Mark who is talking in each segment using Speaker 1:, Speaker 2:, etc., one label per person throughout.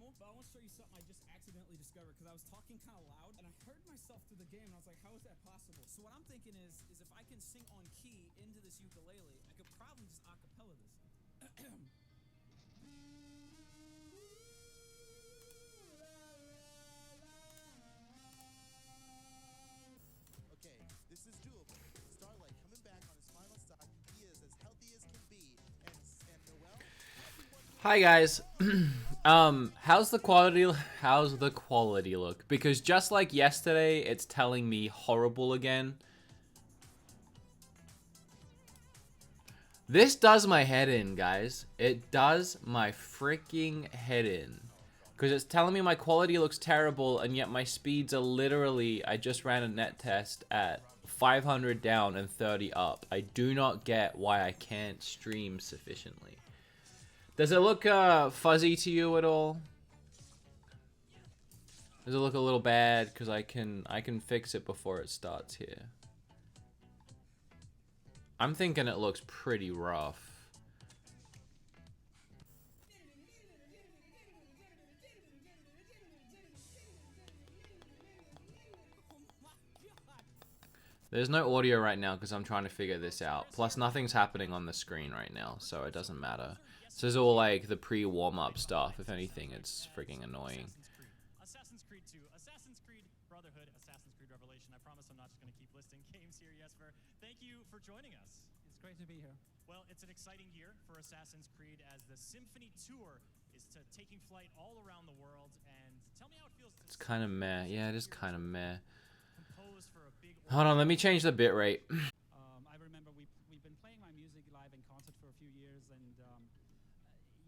Speaker 1: normal, but I want to show you something I just accidentally discovered because I was talking kind of loud and I heard myself through the game and I was like, how is that possible? So what I'm thinking is if I can sing on key into this ukulele, I could probably just acapella this.
Speaker 2: Okay, this is doable. Starlight coming back on his final stock. He is as healthy as can be. And Noel,
Speaker 3: Hi guys. How's the quality look? Because just like yesterday, it's telling me horrible again. This does my head in, guys. It does my freaking head in. Because it's telling me my quality looks terrible, and yet my speeds are literally, I just ran a net test at 500 down and 30 up. I do not get why I can't stream sufficiently. Does it look fuzzy to you at all? Does it look a little bad? Because I can fix it before it starts here. I'm thinking it looks pretty rough. There's no audio right now because I'm trying to figure this out. Plus, nothing's happening on the screen right now, so it doesn't matter. This is all like the pre-warm-up stuff. If anything, it's freaking annoying.
Speaker 4: Assassin's Creed 2, Assassin's Creed Brotherhood, Assassin's Creed Revelation. I promise I'm not just going to keep listing games here, Jesper. Thank you for joining us.
Speaker 1: It's great to be here.
Speaker 4: Well, it's an exciting year for Assassin's Creed as the Symphony Tour is taking flight all around the world. And tell me how it feels.
Speaker 3: It's kind of meh. Yeah, it is kind of meh.
Speaker 4: Composed for a big
Speaker 3: Hold on, let me change the bitrate.
Speaker 1: I remember we've been playing my music live in concert for a few years, and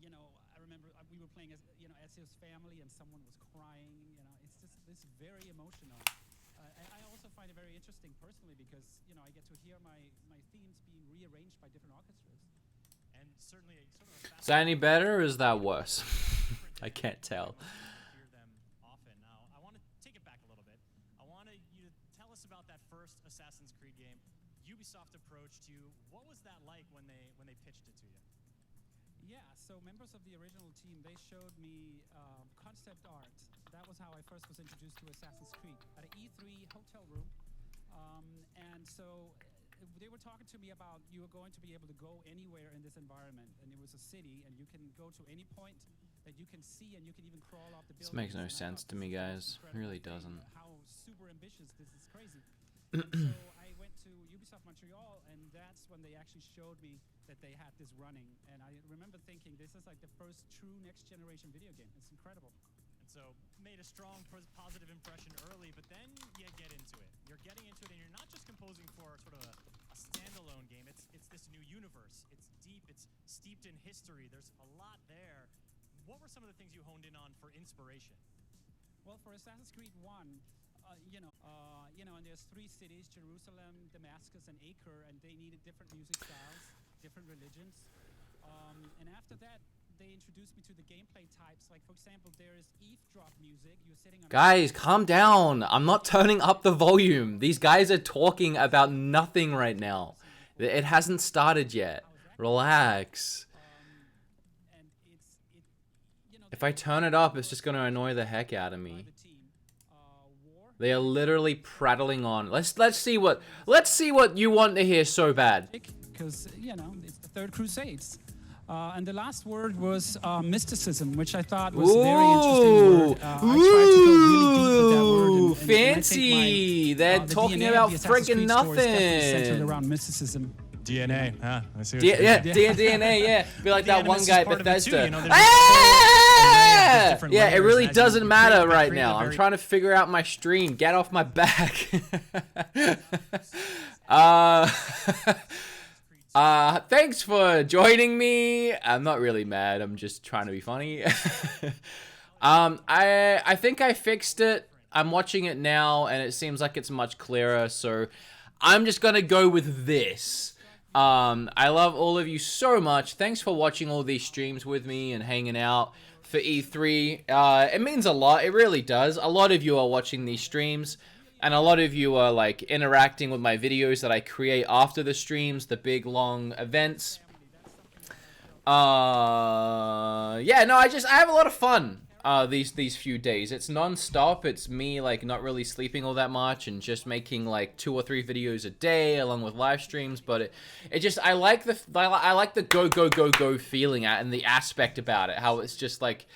Speaker 1: you know, I remember we were playing as Ezio's family, and someone was crying. You know, it's just this very emotional. I also find it very interesting personally because I get to hear my themes being rearranged by different orchestras.
Speaker 4: And certainly sort of a
Speaker 3: Is that any better or is that worse? I can't tell.
Speaker 4: hear them often. Now, I want to take it back a little bit. I want you to tell us about that first Assassin's Creed game. Ubisoft approached you. What was that like when they pitched it to you?
Speaker 1: Yeah, so members of the original team, they showed me concept art. That was how I first was introduced to Assassin's Creed at an E3 hotel room. And so they were talking to me about you are going to be able to go anywhere in this environment. And it was a city, and you can go to any point that you can see, and you can even crawl off the building.
Speaker 3: This makes no sense to me, guys. It really doesn't.
Speaker 1: How super ambitious this is crazy. So I went to Ubisoft Montreal, and that's when they actually showed me that they had this running. And I remember thinking, this is like the first true next-generation video game. It's incredible.
Speaker 4: And so made a strong positive impression early, but then you get into it. You're getting into it, and you're not just composing for sort of a standalone game. It's this new universe. It's deep. It's steeped in history. There's a lot there. What were some of the things you honed in on for inspiration?
Speaker 1: Well, for Assassin's Creed 1, and there's 3 cities, Jerusalem, Damascus, and Acre, and they needed different music styles, different religions. And after that, they introduced me to the gameplay types. Like, for example, there is eavesdrop music. You're sitting on...
Speaker 3: Guys, calm down. I'm not turning up the volume. These guys are talking about nothing right now. It hasn't started yet. Relax.
Speaker 1: And
Speaker 3: If I turn it up, it's just going to annoy the heck out of me. They are literally prattling on. Let's see what you want to hear so bad.
Speaker 1: Because, it's the Third Crusades. And the last word was mysticism, which I thought was a very interesting word. I tried to go really deep with that word.
Speaker 3: Fancy! They're talking about freaking nothing.
Speaker 1: Centered around mysticism.
Speaker 4: DNA, huh? I see what
Speaker 3: DNA, yeah. Be like that one guy at Bethesda. Yeah, it really doesn't matter right now. I'm trying to figure out my stream. Get off my back. Thanks for joining me. I'm not really mad. I'm just trying to be funny. I think I fixed it. I'm watching it now, and it seems like it's much clearer. So I'm just gonna go with this. I love all of you so much. Thanks for watching all these streams with me and hanging out for E3. It means a lot. It really does. A lot of you are watching these streams, and a lot of you are like interacting with my videos that I create after the streams, the big long events. Yeah, no, I have a lot of fun. these few days. It's non-stop. It's me like not really sleeping all that much and just making like 2 or 3 videos a day along with live streams. But it just I like the go feeling and the aspect about it. How it's just like,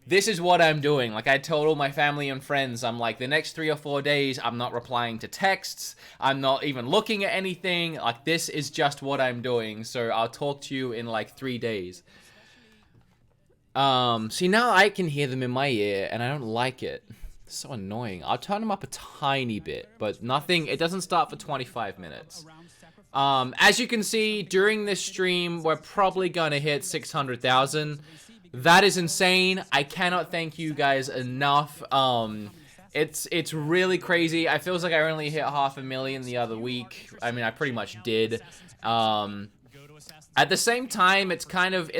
Speaker 3: this is what I'm doing. Like I told all my family and friends, I'm like, the next 3 or 4 days, I'm not replying to texts. I'm not even looking at anything. Like this is just what I'm doing. So I'll talk to you in like 3 days. See, now I can hear them in my ear, and I don't like it. It's so annoying. I'll turn them up a tiny bit, but nothing. It doesn't start for 25 minutes. As you can see, during this stream, we're probably gonna hit 600,000. That is insane. I cannot thank you guys enough. It's really crazy. I feels like I only hit 500,000 the other week. I mean, I pretty much did. At the same time, it's kind of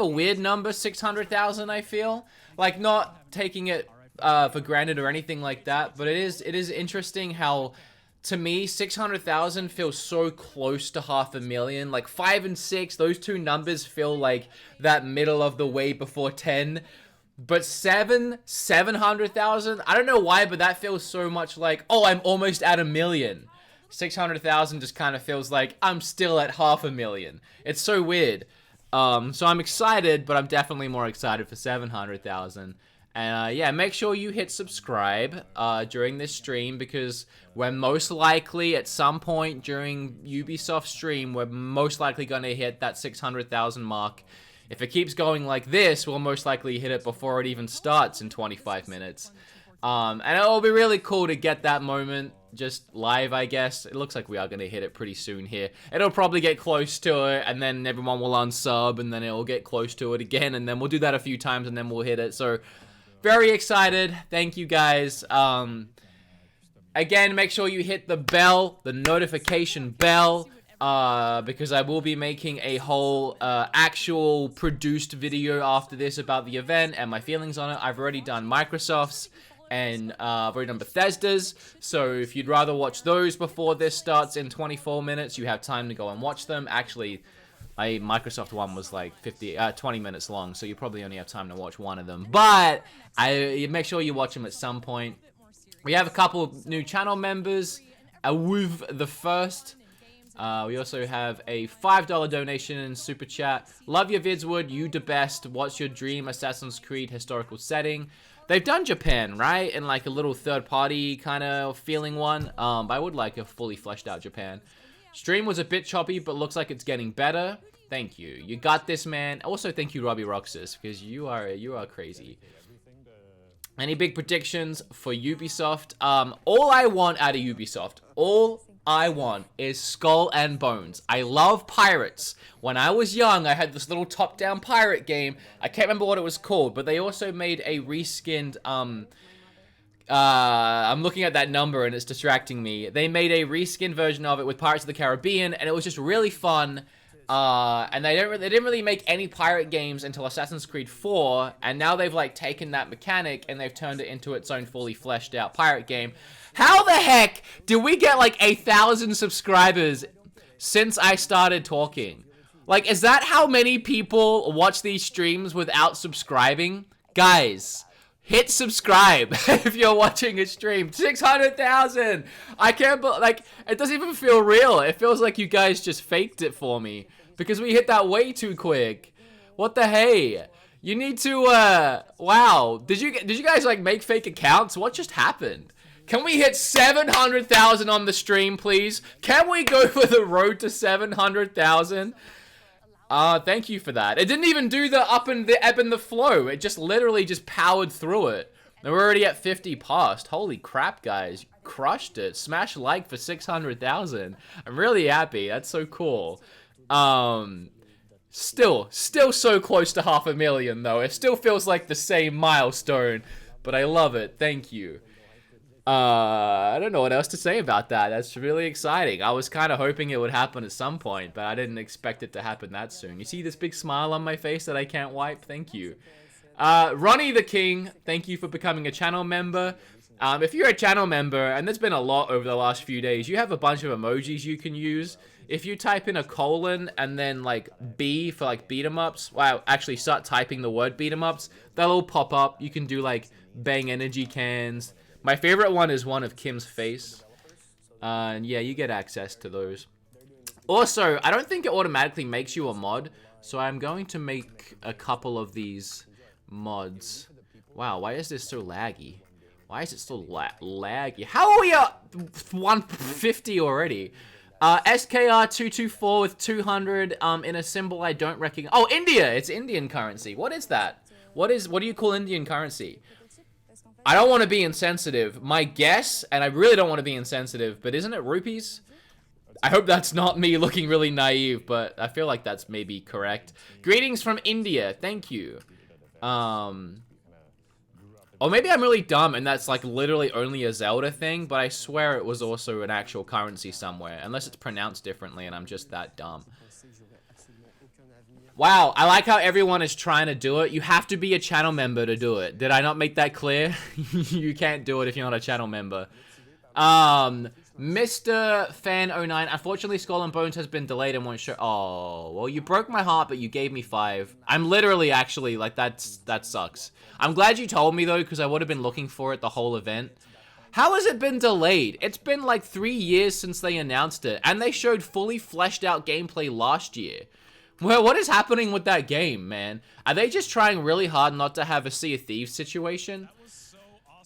Speaker 3: a weird number, 600,000. I feel like, not taking it for granted or anything like that, but it is interesting how, to me, 600,000 feels so close to 500,000. Like 5 and 6, those two numbers feel like that middle of the way before 10. But 700,000, I don't know why, but that feels so much like, oh, I'm almost at 1 million. 600,000 just kind of feels like I'm still at 500,000. It's so weird. So I'm excited, but I'm definitely more excited for 700,000. And yeah, make sure you hit subscribe during this stream, because we're most likely at some point during Ubisoft stream, we're most likely going to hit that 600,000 mark. If it keeps going like this, we'll most likely hit it before it even starts in 25 minutes. And it'll be really cool to get that moment just live, I guess. It looks like we are going to hit it pretty soon here. It'll probably get close to it, and then everyone will unsub, and then it'll get close to it again, and then we'll do that a few times, and then we'll hit it. So, very excited. Thank you, guys. Again, make sure you hit the bell, the notification bell, because I will be making a whole actual produced video after this about the event and my feelings on it. I've already done Microsoft's, and I've already done Bethesda's, so if you'd rather watch those before this starts in 24 minutes, you have time to go and watch them. Actually, Microsoft one was like 20 minutes long, so you probably only have time to watch one of them, but make sure you watch them at some point. We have a couple of new channel members, with the first. We also have a $5 donation in Super Chat. Love your vids, Wood. You the best. What's your dream Assassin's Creed historical setting? They've done Japan, right? And like a little third-party kind of feeling one. But I would like a fully fleshed out Japan. Stream was a bit choppy, but looks like it's getting better. Thank you. You got this, man. Also, thank you, Robbie Roxas, because you are crazy. Any big predictions for Ubisoft? All I want out of Ubisoft, all I want is Skull and Bones. I love pirates. When I was young, I had this little top-down pirate game. I can't remember what it was called, but they also made a reskinned, I'm looking at that number and it's distracting me. They made a reskinned version of it with Pirates of the Caribbean, and it was just really fun. And they didn't really make any pirate games until Assassin's Creed 4, and now they've like taken that mechanic and they've turned it into its own fully fleshed out pirate game. How the heck did we get like 1,000 subscribers since I started talking? Like, is that how many people watch these streams without subscribing? Guys, hit subscribe if you're watching a stream. 600,000! I can't believe, like, it doesn't even feel real. It feels like you guys just faked it for me, because we hit that way too quick. What the hey? You need to, wow. Did you guys, like, make fake accounts? What just happened? Can we hit 700,000 on the stream, please? Can we go for the road to 700,000? Thank you for that. It didn't even do the up and the ebb and the flow. It just literally just powered through it. And we're already at 50 past. Holy crap, guys. Crushed it. Smash like for 600,000. I'm really happy. That's so cool. Still so close to 500,000 though. It still feels like the same milestone, but I love it. Thank you. I don't know what else to say about that. That's really exciting. I was kind of hoping it would happen at some point, but I didn't expect it to happen that soon. You see this big smile on my face that I can't wipe? Thank you. Ronnie the King, thank you for becoming a channel member. If you're a channel member, and there's been a lot over the last few days, you have a bunch of emojis you can use. If you type in a colon and then like B for like Beatemups, well, actually start typing the word Beatemups, they'll all pop up. You can do like bang energy cans. My favorite one is one of Kim's face. And yeah, you get access to those. Also, I don't think it automatically makes you a mod, so I'm going to make a couple of these mods. Wow, why is this so laggy? Why is it still laggy? How are we at 150 already? SKR224 with 200 in a symbol I don't recognize. Oh, India! It's Indian currency. What is that? What do you call Indian currency? I don't want to be insensitive. My guess, and I really don't want to be insensitive, but isn't it rupees? I hope that's not me looking really naive, but I feel like that's maybe correct. Greetings from India. Thank you. Or maybe I'm really dumb and that's like literally only a Zelda thing, but I swear it was also an actual currency somewhere. Unless it's pronounced differently and I'm just that dumb. Wow, I like how everyone is trying to do it. You have to be a channel member to do it. Did I not make that clear? You can't do it if you're not a channel member. Mr. Fan09, unfortunately Skull and Bones has been delayed and won't show. Oh, well you broke my heart, but you gave me 5. I'm literally actually, like, that sucks. I'm glad you told me though, because I would have been looking for it the whole event. How has it been delayed? It's been like 3 years since they announced it, and they showed fully fleshed out gameplay last year. Well, what is happening with that game, man? Are they just trying really hard not to have a Sea of Thieves situation?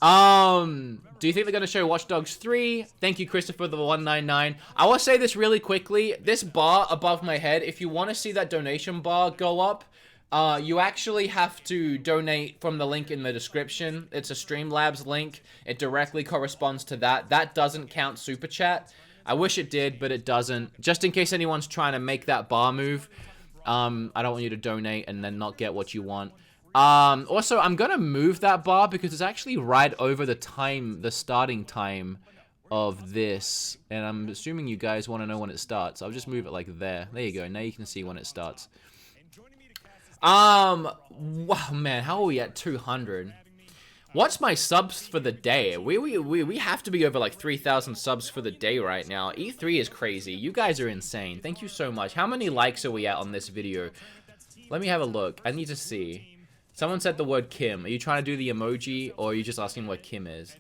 Speaker 3: Do you think they're going to show Watch Dogs 3? Thank you, Christopher, the 199. I will say this really quickly. This bar above my head, if you want to see that donation bar go up, you actually have to donate from the link in the description. It's a Streamlabs link. It directly corresponds to that. That doesn't count Super Chat. I wish it did, but it doesn't. Just in case anyone's trying to make that bar move, I don't want you to donate and then not get what you want. Also, I'm gonna move that bar because it's actually right over the starting time of this. And I'm assuming you guys want to know when it starts. I'll just move it like there. There you go. Now you can see when it starts. Wow, man, how are we at 200? What's my subs for the day? We have to be over like 3,000 subs for the day right now. E3 is crazy. You guys are insane. Thank you so much. How many likes are we at on this video? Let me have a look. I need to see. Someone said the word Kim. Are you trying to do the emoji, or are you just asking what Kim is?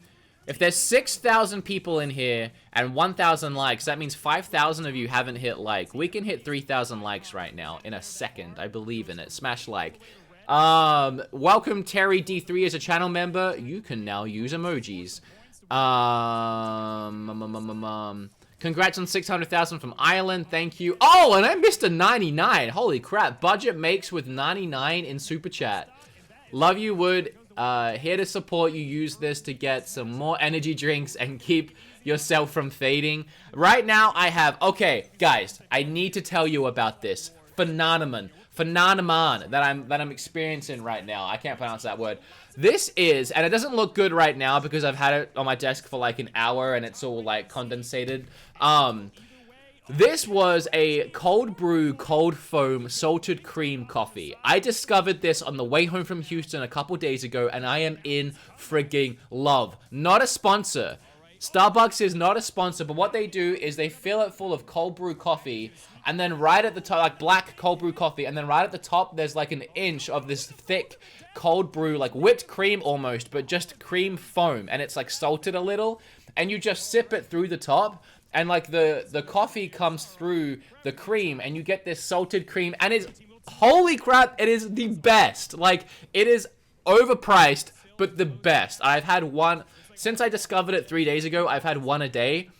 Speaker 3: If there's 6,000 people in here and 1,000 likes, that means 5,000 of you haven't hit like. We can hit 3,000 likes right now in a second. I believe in it. Smash like. Welcome Terry D3 as a channel member. You can now use emojis. Congrats on 600,000 from Ireland. Thank you. Oh, and I missed a 99. Holy crap. Budget makes with 99 in Super Chat. Love you, Wood. Here to support you. Use this to get some more energy drinks and keep yourself from fading. Right now, I have... Okay, guys, I need to tell you about this phenomenon that I'm experiencing right now. I can't pronounce that word. This is, and it doesn't look good right now because I've had it on my desk for like an hour and it's all like condensated. This was a cold brew, cold foam, salted cream coffee. I discovered this on the way home from Houston a couple days ago, and I am in frigging love. Not a sponsor. Starbucks is not a sponsor, but what they do is they fill it full of cold brew coffee, and then right at the top, like black cold brew coffee, and then right at the top, there's like an inch of this thick cold brew, like whipped cream almost, but just cream foam, and it's like salted a little, and you just sip it through the top, and like the coffee comes through the cream, and you get this salted cream, and it's, holy crap, it is the best. Like, it is overpriced, but the best. I've had one, since I discovered it 3 days ago, I've had one a day.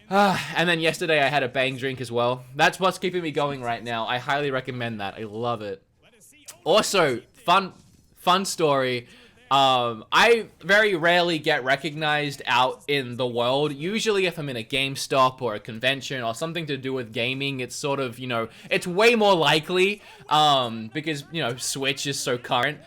Speaker 3: And then yesterday I had a bang drink as well. That's what's keeping me going right now. I highly recommend that. I love it. Also, fun story. I very rarely get recognized out in the world. Usually if I'm in a GameStop or a convention or something to do with gaming, it's sort of, you know, it's way more likely, because, you know, Switch is so current.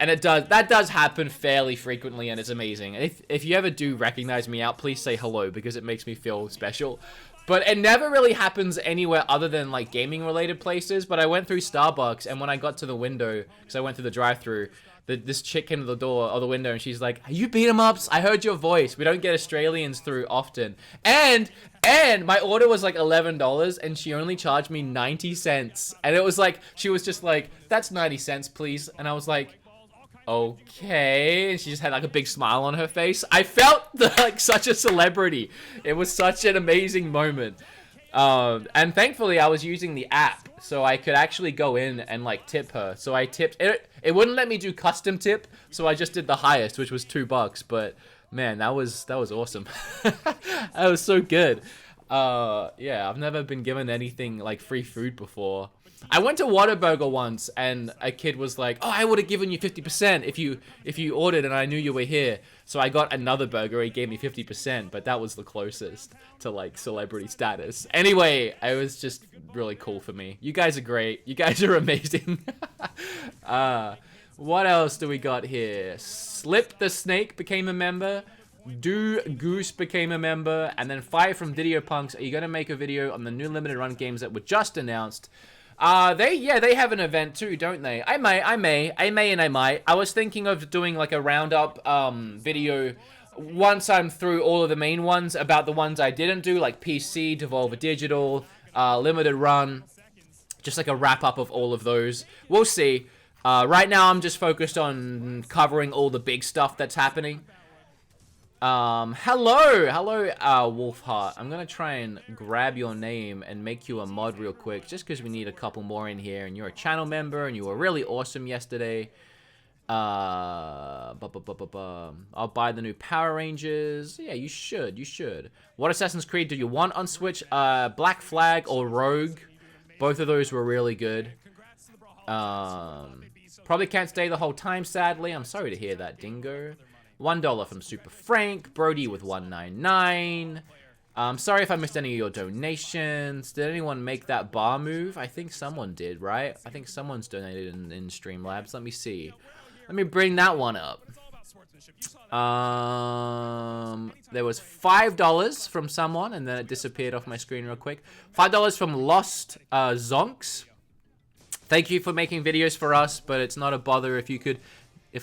Speaker 3: And that does happen fairly frequently, and it's amazing. If you ever do recognize me out, please say hello, because it makes me feel special. But it never really happens anywhere other than like gaming related places. But I went through Starbucks, and when I got to the window, because I went through the drive-through, this chick came to the door or the window, and she's like, "Are you Beatemups? I heard your voice. We don't get Australians through often." And my order was like $11, and she only charged me 90 cents. And it was like, she was just like, "That's 90 cents, please." And I was like, okay. And she just had like a big smile on her face. I felt like such a celebrity. It was such an amazing moment. And thankfully I was using the app, so I could actually go in and like tip her. So I tipped it. Wouldn't let me do custom tip, so I just did the highest, which was $2. But man, that was awesome. That was so good. Yeah, I've never been given anything like free food before. I went to Whataburger once, and a kid was like, "Oh, I would have given you 50% if you ordered, and I knew you were here." So I got another burger. He gave me 50%, but that was the closest to like celebrity status. Anyway, it was just really cool for me. You guys are great. You guys are amazing. What else do we got here? Slip the Snake became a member. Do Goose became a member, and then Fire from Video Punks. Are you gonna make a video on the new limited run games that were just announced? They have an event too, don't they? I may, and I might. I was thinking of doing like a roundup video once I'm through all of the main ones about the ones I didn't do, like PC, Devolver Digital, limited run, just like a wrap up of all of those. We'll see. Right now I'm just focused on covering all the big stuff that's happening. Hello, Wolfheart. I'm gonna try and grab your name and make you a mod real quick, just because we need a couple more in here, and you're a channel member, and you were really awesome yesterday. I'll buy the new Power Rangers. Yeah, you should. What Assassin's Creed do you want on Switch? Black Flag or Rogue. Both of those were really good. Probably can't stay the whole time, sadly. I'm sorry to hear that, Dingo. $1 from Super Frank. Brody with $1.99. Sorry if I missed any of your donations. Did anyone make that bar move? I think someone did, right? I think someone's donated in Streamlabs. Let me see. Let me bring that one up. There was $5 from someone, and then it disappeared off my screen real quick. $5 from Lost Zonks. Thank you for making videos for us, but it's not a bother if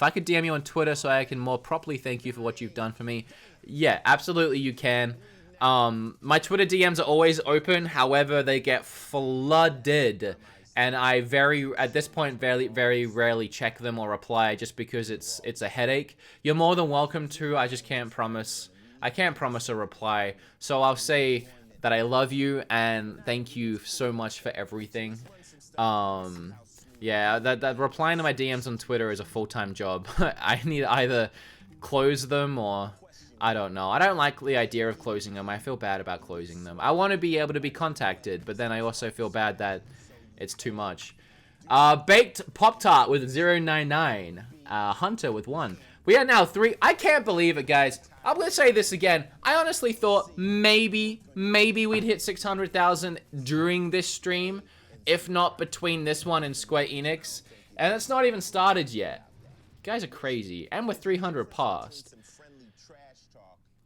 Speaker 3: I could DM you on Twitter so I can more properly thank you for what you've done for me. Yeah, absolutely you can. My Twitter DMs are always open. However, they get flooded. And I at this point, very, very rarely check them or reply just because it's a headache. You're more than welcome to. I just can't promise. I can't promise a reply. So I'll say that I love you and thank you so much for everything. Yeah, that replying to my DMs on Twitter is a full-time job. I need to either close them or I don't know. I don't like the idea of closing them. I feel bad about closing them. I want to be able to be contacted, but then I also feel bad that it's too much. Baked Pop-Tart with 099. Hunter with 1. We are now 3. I can't believe it, guys. I'm going to say this again. I honestly thought maybe we'd hit 600,000 during this stream. If not between this one and Square Enix. And it's not even started yet. You guys are crazy. And we're 300 past.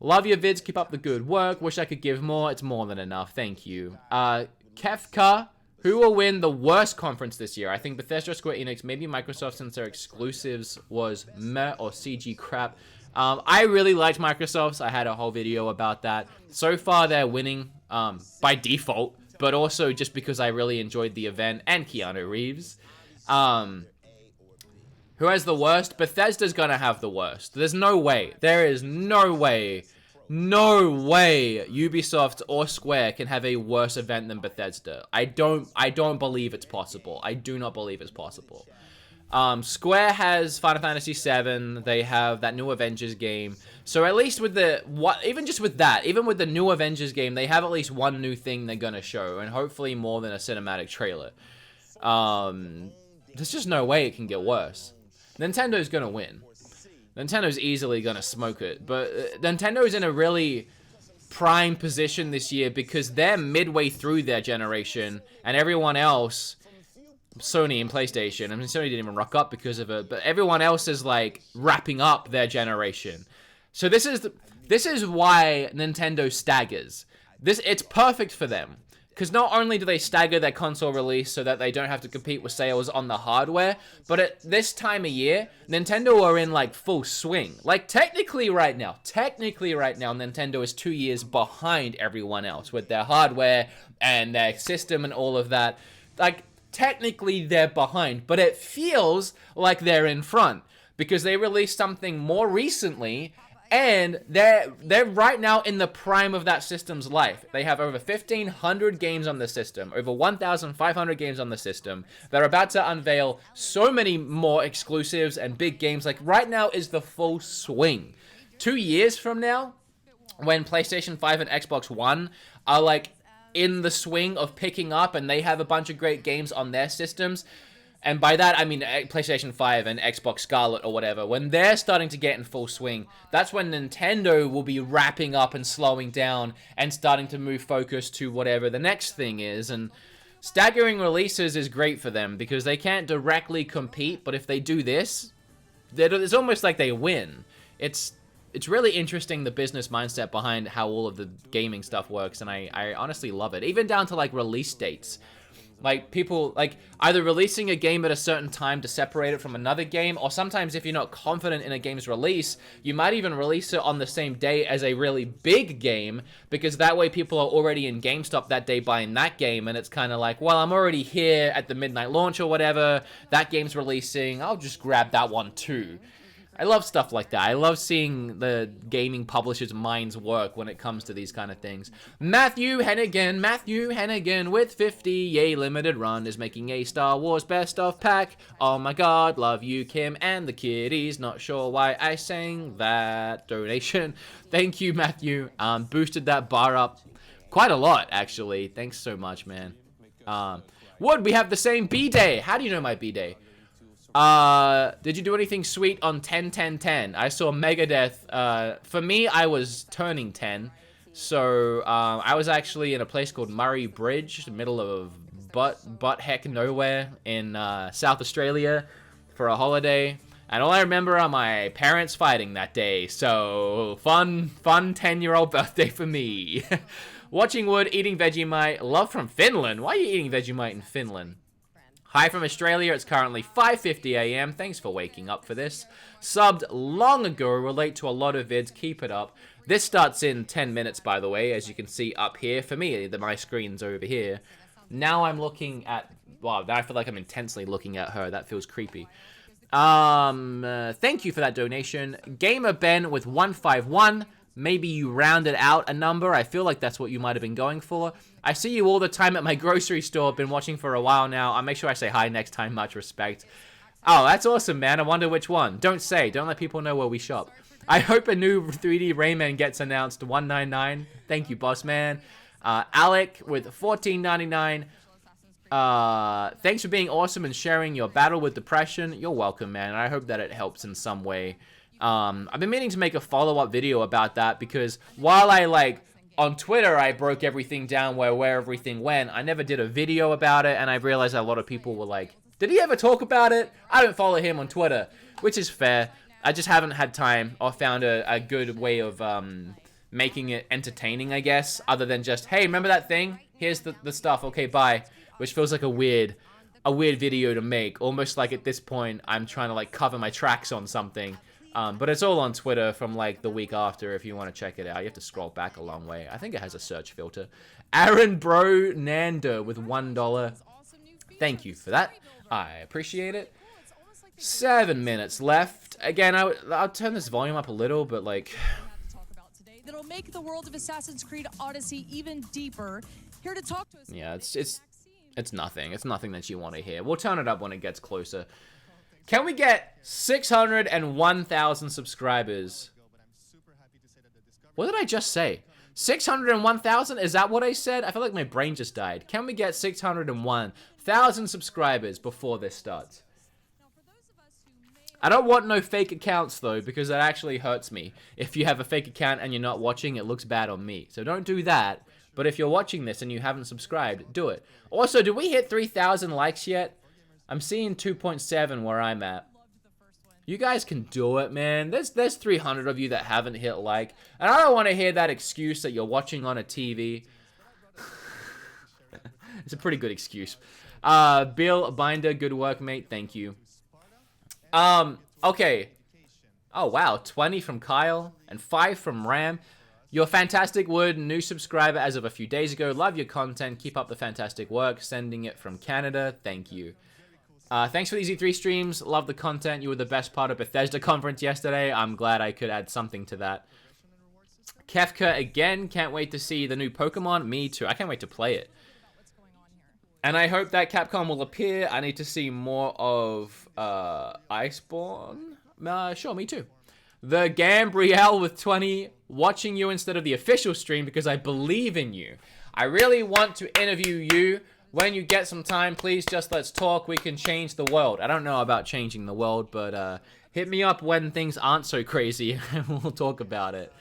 Speaker 3: Love your vids. Keep up the good work. Wish I could give more. It's more than enough. Thank you. Kefka. Who will win the worst conference this year? I think Bethesda or Square Enix. Maybe Microsoft, since their exclusives was meh or CG crap. I really liked Microsoft's. I had a whole video about that. So far, they're winning by default. But also just because I really enjoyed the event, and Keanu Reeves. Who has the worst? Bethesda's gonna have the worst. There's no way. There is no way Ubisoft or Square can have a worse event than Bethesda. I don't believe it's possible. I do not believe it's possible. Square has Final Fantasy VII. They have that new Avengers game. So at least with even with the new Avengers game, they have at least one new thing they're gonna show, and hopefully more than a cinematic trailer. There's just no way it can get worse. Nintendo's gonna win. Nintendo's easily gonna smoke it, but Nintendo's in a really prime position this year because they're midway through their generation, and everyone else, Sony and PlayStation, I mean, Sony didn't even rock up because of it, but everyone else is like wrapping up their generation. So this is why Nintendo staggers. It's perfect for them. Because not only do they stagger their console release so that they don't have to compete with sales on the hardware, but at this time of year, Nintendo are in like full swing. Like technically right now, Nintendo is 2 years behind everyone else with their hardware and their system and all of that. Like technically they're behind, but it feels like they're in front because they released something more recently. And they're right now in the prime of that system's life. They have over 1,500 games on the system, over 1,500 games on the system. They're about to unveil so many more exclusives and big games. Like right now is the full swing. 2 years from now, when PlayStation 5 and Xbox One are like in the swing of picking up and they have a bunch of great games on their systems, and by that, I mean PlayStation 5 and Xbox Scarlet or whatever. When they're starting to get in full swing, that's when Nintendo will be wrapping up and slowing down and starting to move focus to whatever the next thing is. And staggering releases is great for them because they can't directly compete, but if they do this, it's almost like they win. It's really interesting, the business mindset behind how all of the gaming stuff works, and I honestly love it. Even down to like release dates. Like, people, like, either releasing a game at a certain time to separate it from another game, or sometimes if you're not confident in a game's release, you might even release it on the same day as a really big game, because that way people are already in GameStop that day buying that game, and it's kind of like, well, I'm already here at the midnight launch or whatever, that game's releasing, I'll just grab that one too. I love stuff like that. I love seeing the gaming publishers' minds work when it comes to these kind of things. Matthew Hennigan with 50. Yay, limited run is making a Star Wars best of pack. Oh my god, love you, Kim and the kiddies. Not sure why I sang that donation. Thank you, Matthew. Boosted that bar up quite a lot, actually. Thanks so much, man. Wood, we have the same B-Day. How do you know my B-Day? Did you do anything sweet on 10-10-10? I saw Megadeth. For me, I was turning 10. So, I was actually in a place called Murray Bridge, the middle of butt heck nowhere in, South Australia for a holiday. And all I remember are my parents fighting that day. So, fun 10-year-old birthday for me. Watching Wood, eating Vegemite. Love from Finland. Why are you eating Vegemite in Finland? Hi from Australia, it's currently 5:50 AM. Thanks for waking up for this. Subbed long ago, relate to a lot of vids, keep it up. This starts in 10 minutes, by the way, as you can see up here. For me, my screen's over here. Now I'm looking at, wow, I feel like I'm intensely looking at her. That feels creepy. Thank you for that donation. Gamer Ben with 151. Maybe you rounded out a number. I feel like that's what you might have been going for. I see you all the time at my grocery store. Been watching for a while now. I'll make sure I say hi next time. Much respect. Oh, that's awesome, man. I wonder which one. Don't say. Don't let people know where we shop. I hope a new 3D Rayman gets announced. 199. Thank you, boss man. Alec with 14.99. Thanks for being awesome and sharing your battle with depression. You're welcome, man. I hope that it helps in some way. I've been meaning to make a follow-up video about that because while I on Twitter I broke everything down where everything went, I never did a video about it, and I realized a lot of people were like, did he ever talk about it? I don't follow him on Twitter, which is fair. I just haven't had time or found a good way of making it entertaining, I guess, other than just, hey, remember that thing? Here's the stuff, okay, bye. Which feels like a weird video to make, almost like at this point I'm trying to cover my tracks on something. But it's all on Twitter from the week after if you want to check it out. You have to scroll back a long way. I think it has a search filter. Aaron Bro Nanda with $1. Thank you for that. I appreciate it. 7 minutes left. Again, I'll turn this volume up a little, but
Speaker 5: that'll make the world of Assassin's Creed Odyssey even deeper. Here to talk to us.
Speaker 3: Yeah, it's nothing. It's nothing that you want to hear. We'll turn it up when it gets closer. Can we get 601,000 subscribers? What did I just say? 601,000? Is that what I said? I feel like my brain just died. Can we get 601,000 subscribers before this starts? I don't want no fake accounts, though, because that actually hurts me. If you have a fake account and you're not watching, it looks bad on me. So don't do that. But if you're watching this and you haven't subscribed, do it. Also, did we hit 3,000 likes yet? I'm seeing 2.7 where I'm at. You guys can do it, man. There's 300 of you that haven't hit like. And I don't want to hear that excuse that you're watching on a TV. It's a pretty good excuse. Bill Binder, good work, mate. Thank you. Okay. Oh, wow. 20 from Kyle and 5 from Ram. You're fantastic, Wood. New subscriber as of a few days ago. Love your content. Keep up the fantastic work. Sending it from Canada. Thank you. Thanks for these E3 streams. Love the content. You were the best part of Bethesda conference yesterday. I'm glad I could add something to that. Kefka again. Can't wait to see the new Pokemon. Me too. I can't wait to play it. And I hope that Capcom will appear. I need to see more of Iceborne. Sure, me too. The Gambriel with 20. Watching you instead of the official stream because I believe in you. I really want to interview you. When you get some time, please just let's talk. We can change the world. I don't know about changing the world, but hit me up when things aren't so crazy and we'll talk about it.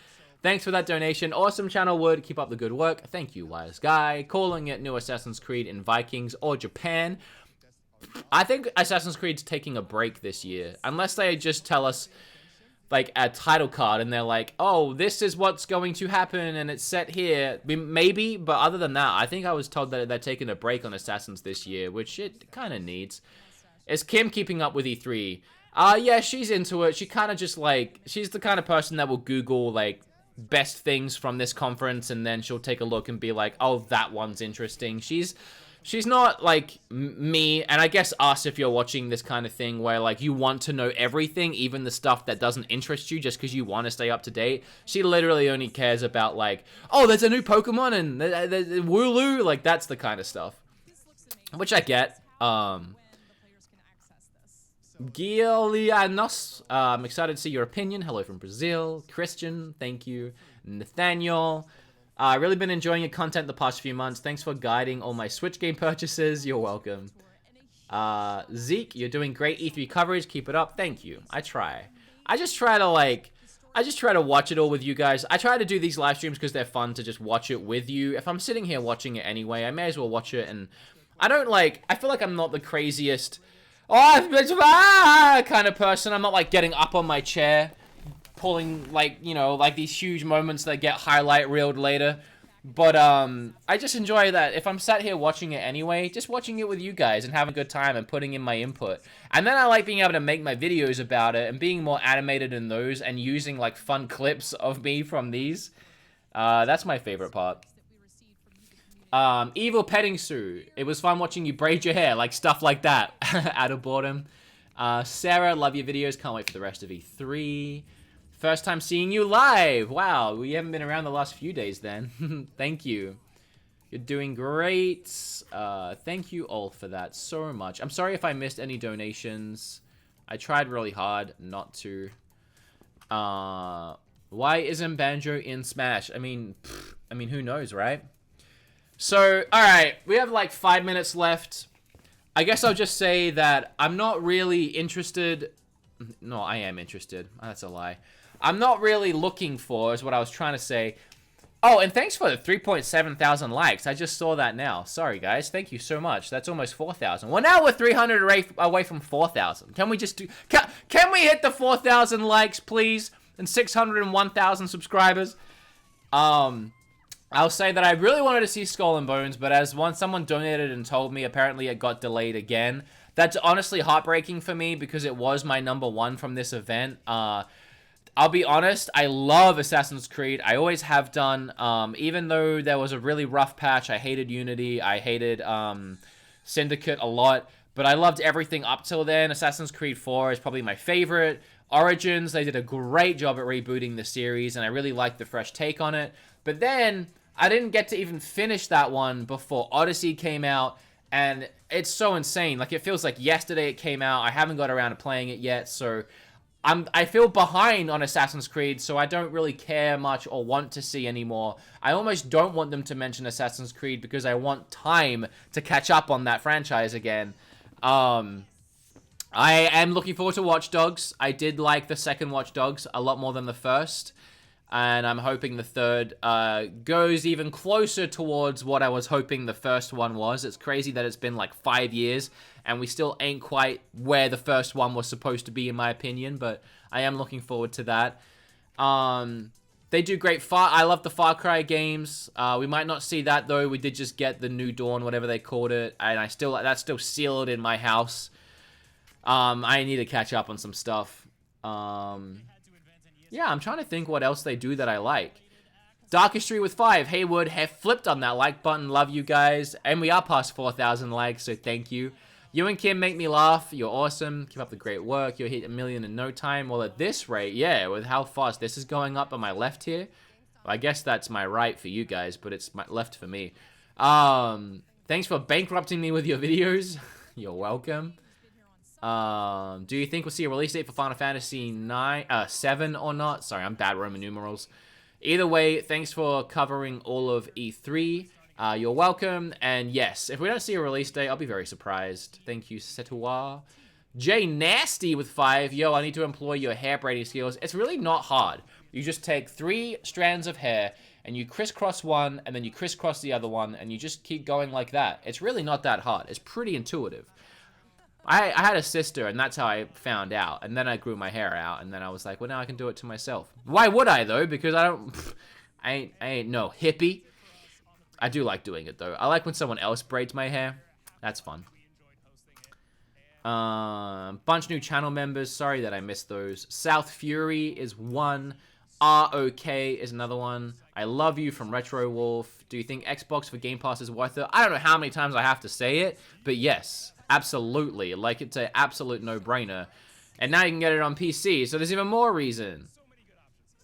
Speaker 3: Thanks for that donation. Awesome channel, Wood. Keep up the good work. Thank you, Wise Guy. Calling it new Assassin's Creed in Vikings or Japan. I think Assassin's Creed's taking a break this year. Unless they just tell us like a title card and they're like, oh, this is what's going to happen and it's set here. Maybe, but other than that, I think I was told that they're taking a break on Assassins this year, which it kind of needs. Is Kim keeping up with E3? Yeah, she's into it. She kind of just like, she's the kind of person that will Google like best things from this conference and then she'll take a look and be like, oh, that one's interesting. She's not like me, and I guess us if you're watching this kind of thing where like you want to know everything, even the stuff that doesn't interest you just because you want to stay up to date. She literally only cares about like, oh, there's a new Pokemon and there's Wooloo, like that's the kind of stuff, which I get. Giulianos, I'm excited to see your opinion. Hello from Brazil. Christian, thank you. Nathaniel. I've really been enjoying your content the past few months. Thanks for guiding all my Switch game purchases. You're welcome. Zeke, you're doing great E3 coverage. Keep it up. Thank you. I try. I just try to watch it all with you guys. I try to do these live streams because they're fun to just watch it with you. If I'm sitting here watching it anyway, I may as well watch it. And I feel like I'm not the craziest, kind of person. I'm not like getting up on my chair, pulling like, you know, like these huge moments that get highlight reeled later. But I just enjoy that if I'm sat here watching it anyway, just watching it with you guys and having a good time and putting in my input. And then I like being able to make my videos about it and being more animated in those and using like fun clips of me from these. That's my favorite part. Evil Petting Sue. It was fun watching you braid your hair, like stuff like that. Out of boredom. Sarah, love your videos. Can't wait for the rest of E3. First time seeing you live. Wow, we haven't been around the last few days then. Thank you. You're doing great. Thank you all for that so much. I'm sorry if I missed any donations. I tried really hard not to. Why isn't Banjo in Smash? I mean, who knows, right? So, alright, we have like 5 minutes left. I guess I'll just say that I'm not really interested. No, I am interested. That's a lie. I'm not really looking for, is what I was trying to say. Oh, and thanks for the 3.7 thousand likes. I just saw that now. Sorry, guys. Thank you so much. That's almost 4,000. Well, now we're 300 away from 4,000. Can we just do... Can we hit the 4,000 likes, please? And 601,000 subscribers? I'll say that I really wanted to see Skull and Bones, but as someone donated and told me, apparently it got delayed again. That's honestly heartbreaking for me because it was my #1 from this event. I'll be honest, I love Assassin's Creed. I always have done. Even though there was a really rough patch, I hated Unity. I hated Syndicate a lot. But I loved everything up till then. Assassin's Creed 4 is probably my favorite. Origins, they did a great job at rebooting the series, and I really liked the fresh take on it. But then, I didn't get to even finish that one before Odyssey came out. And it's so insane. Like, it feels like yesterday it came out. I haven't got around to playing it yet, so... I feel behind on Assassin's Creed, so I don't really care much or want to see anymore. I almost don't want them to mention Assassin's Creed because I want time to catch up on that franchise again. I am looking forward to Watch Dogs. I did like the second Watch Dogs a lot more than the first. and I'm hoping the third goes even closer towards what I was hoping the first one was. It's crazy that it's been like 5 years, and we still ain't quite where the first one was supposed to be, in my opinion, but I am looking forward to that. They do great. I love the Far Cry games. We might not see that, though. We did just get the New Dawn, whatever they called it, and that's still sealed in my house. I need to catch up on some stuff. Yeah, I'm trying to think what else they do that I like. Dark History with 5. Haywood have flipped on that like button. Love you guys. And we are past 4,000 likes, so thank you. You and Kim make me laugh. You're awesome. Keep up the great work. You'll hit 1 million in no time. Well, at this rate, yeah, with how fast this is going up on my left here. Well, I guess that's my right for you guys, but it's my left for me. Thanks for bankrupting me with your videos. You're welcome. Do you think we'll see a release date for Final Fantasy 7 or not? Sorry, I'm bad Roman numerals. Either way, thanks for covering all of E3. You're welcome. And yes, if we don't see a release date, I'll be very surprised. Thank you, Setua. Jay Nasty with 5. Yo, I need to employ your hair braiding skills. It's really not hard. You just take 3 strands of hair and you crisscross one and then you crisscross the other one and you just keep going like that. It's really not that hard. It's pretty intuitive. I had a sister, and that's how I found out. And then I grew my hair out, and then I was like, well, now I can do it to myself. Why would I, though? Because I ain't no hippie. I do like doing it, though. I like when someone else braids my hair. That's fun. Bunch new channel members. Sorry that I missed those. South Fury is one. ROK is another one. I love you from Retro Wolf. Do you think Xbox for Game Pass is worth it? I don't know how many times I have to say it, but yes. Absolutely. Like, it's an absolute no-brainer. And now you can get it on PC, so there's even more reason.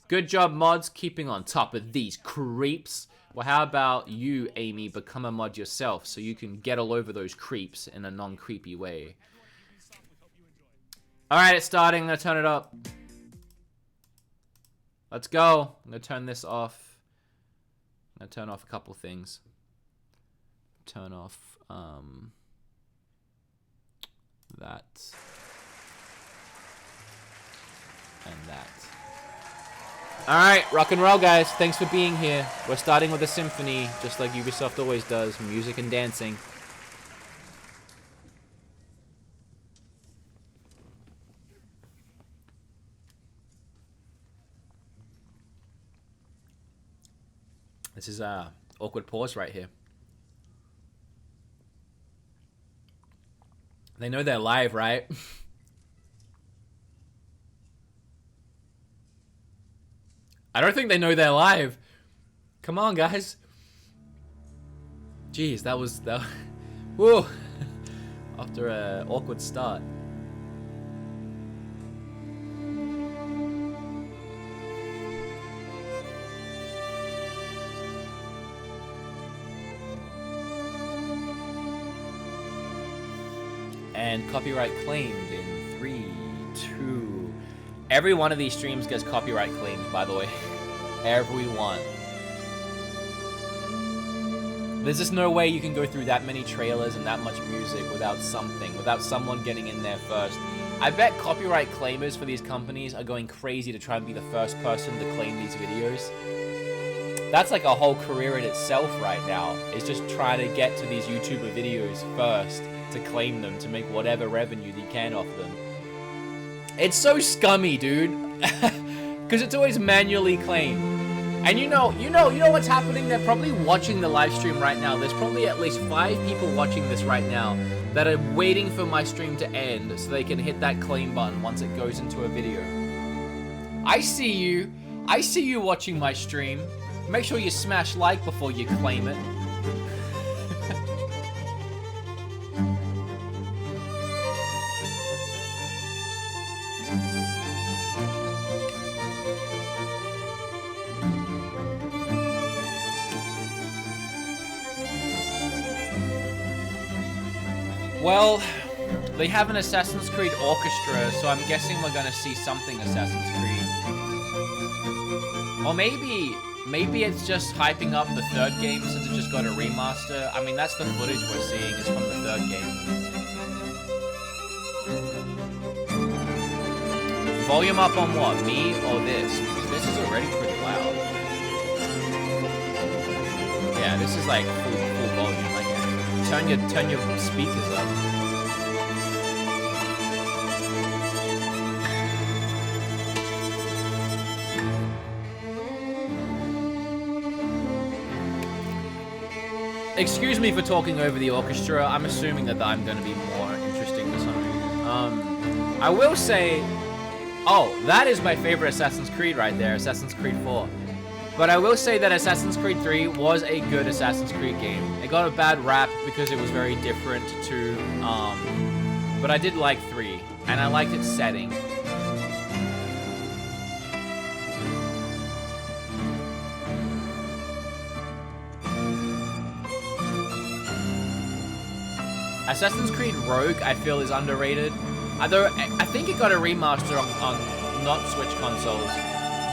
Speaker 3: Good job, mods, keeping on top of these creeps. Well, how about you, Amy, become a mod yourself so you can get all over those creeps in a non-creepy way. Alright, it's starting. I'm going to turn it up. Let's go. I'm going to turn this off. I'm going to turn off a couple things. Turn off, that and that. Alright, rock and roll, guys. Thanks for being here. We're starting with a symphony, just like Ubisoft always does. Music and dancing. This is a awkward pause right here. They know they're live, right? I don't think they know they're live. Come on, guys. Jeez, that was... Whoa. After an awkward start. And copyright claimed in 3, 2... Every one of these streams gets copyright claimed, by the way. Every one. There's just no way you can go through that many trailers and that much music without something, without someone getting in there first. I bet copyright claimers for these companies are going crazy to try and be the first person to claim these videos. That's like a whole career in itself right now, is just trying to get to these YouTuber videos first to claim them, to make whatever revenue they can off them. It's so scummy, dude. Because it's always manually claimed. And you know what's happening? They're probably watching the live stream right now. There's probably at least 5 people watching this right now that are waiting for my stream to end so they can hit that claim button once it goes into a video. I see you. I see you watching my stream. Make sure you smash like before you claim it. Well, they have an Assassin's Creed orchestra, so I'm guessing we're gonna see something Assassin's Creed. Or maybe it's just hyping up the 3rd game since it just got a remaster. I mean, that's the footage we're seeing is from the 3rd game. Volume up on what? Me or this? Because this is already pretty loud. Yeah, this is like full volume. Like, turn your speakers up. Excuse me for talking over the orchestra. I'm assuming that I'm going to be more interesting for some reason. I will say, oh, that is my favorite Assassin's Creed right there, Assassin's Creed 4. But I will say that Assassin's Creed 3 was a good Assassin's Creed game. It got a bad rap because it was very different to, but I did like 3, and I liked its setting. Assassin's Creed Rogue, I feel, is underrated. Although, I think it got a remaster on not Switch consoles.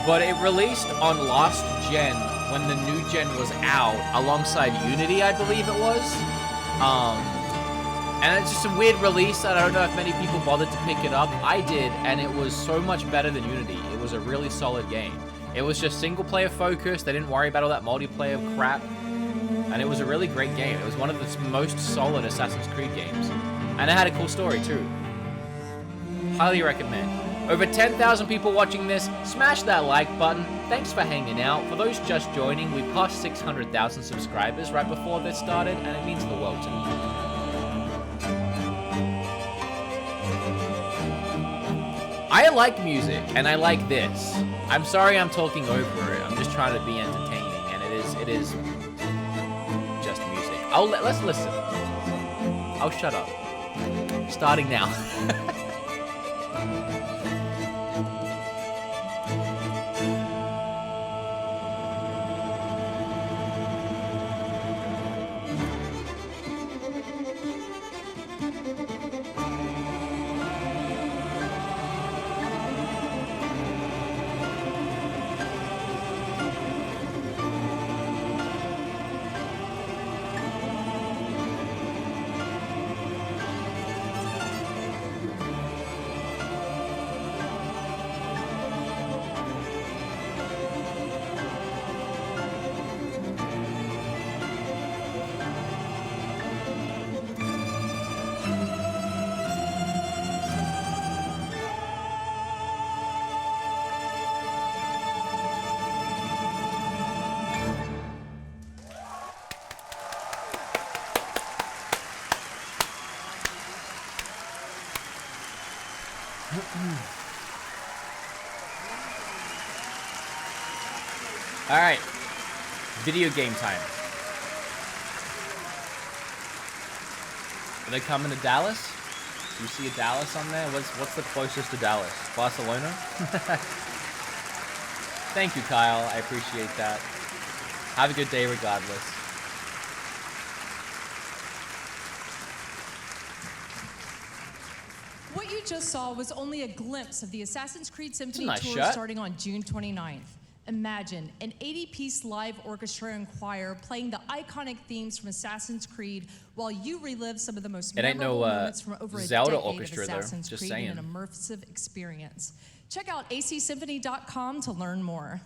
Speaker 3: But it released on last gen, when the new gen was out, alongside Unity, I believe it was. And it's just a weird release that I don't know if many people bothered to pick it up. I did, and it was so much better than Unity. It was a really solid game. It was just single-player focused. They didn't worry about all that multiplayer crap. And it was a really great game. It was one of the most solid Assassin's Creed games. And it had a cool story, too. Highly recommend. Over 10,000 people watching this. Smash that like button. Thanks for hanging out. For those just joining, we passed 600,000 subscribers right before this started, and it means the world to me. I like music, and I like this. I'm sorry I'm talking over it. I'm just trying to be entertaining, and it is just music. Let's listen. I'll shut up. Starting now. All right, video game time. Are they coming to Dallas? Do you see a Dallas on there? What's the closest to Dallas? Barcelona? Thank you, Kyle. I appreciate that. Have a good day regardless.
Speaker 5: What you just saw was only a glimpse of the Assassin's Creed Symphony
Speaker 3: nice
Speaker 5: Tour
Speaker 3: shot.
Speaker 5: starting on June 29th. Imagine an 80-piece live orchestra and choir playing the iconic themes from Assassin's Creed while you relive some of the most memorable moments from over a
Speaker 3: Zelda
Speaker 5: decade
Speaker 3: orchestra,
Speaker 5: of
Speaker 3: though.
Speaker 5: Assassin's
Speaker 3: Just
Speaker 5: Creed
Speaker 3: saying.
Speaker 5: in an immersive experience. Check out acsymphony.com to learn more.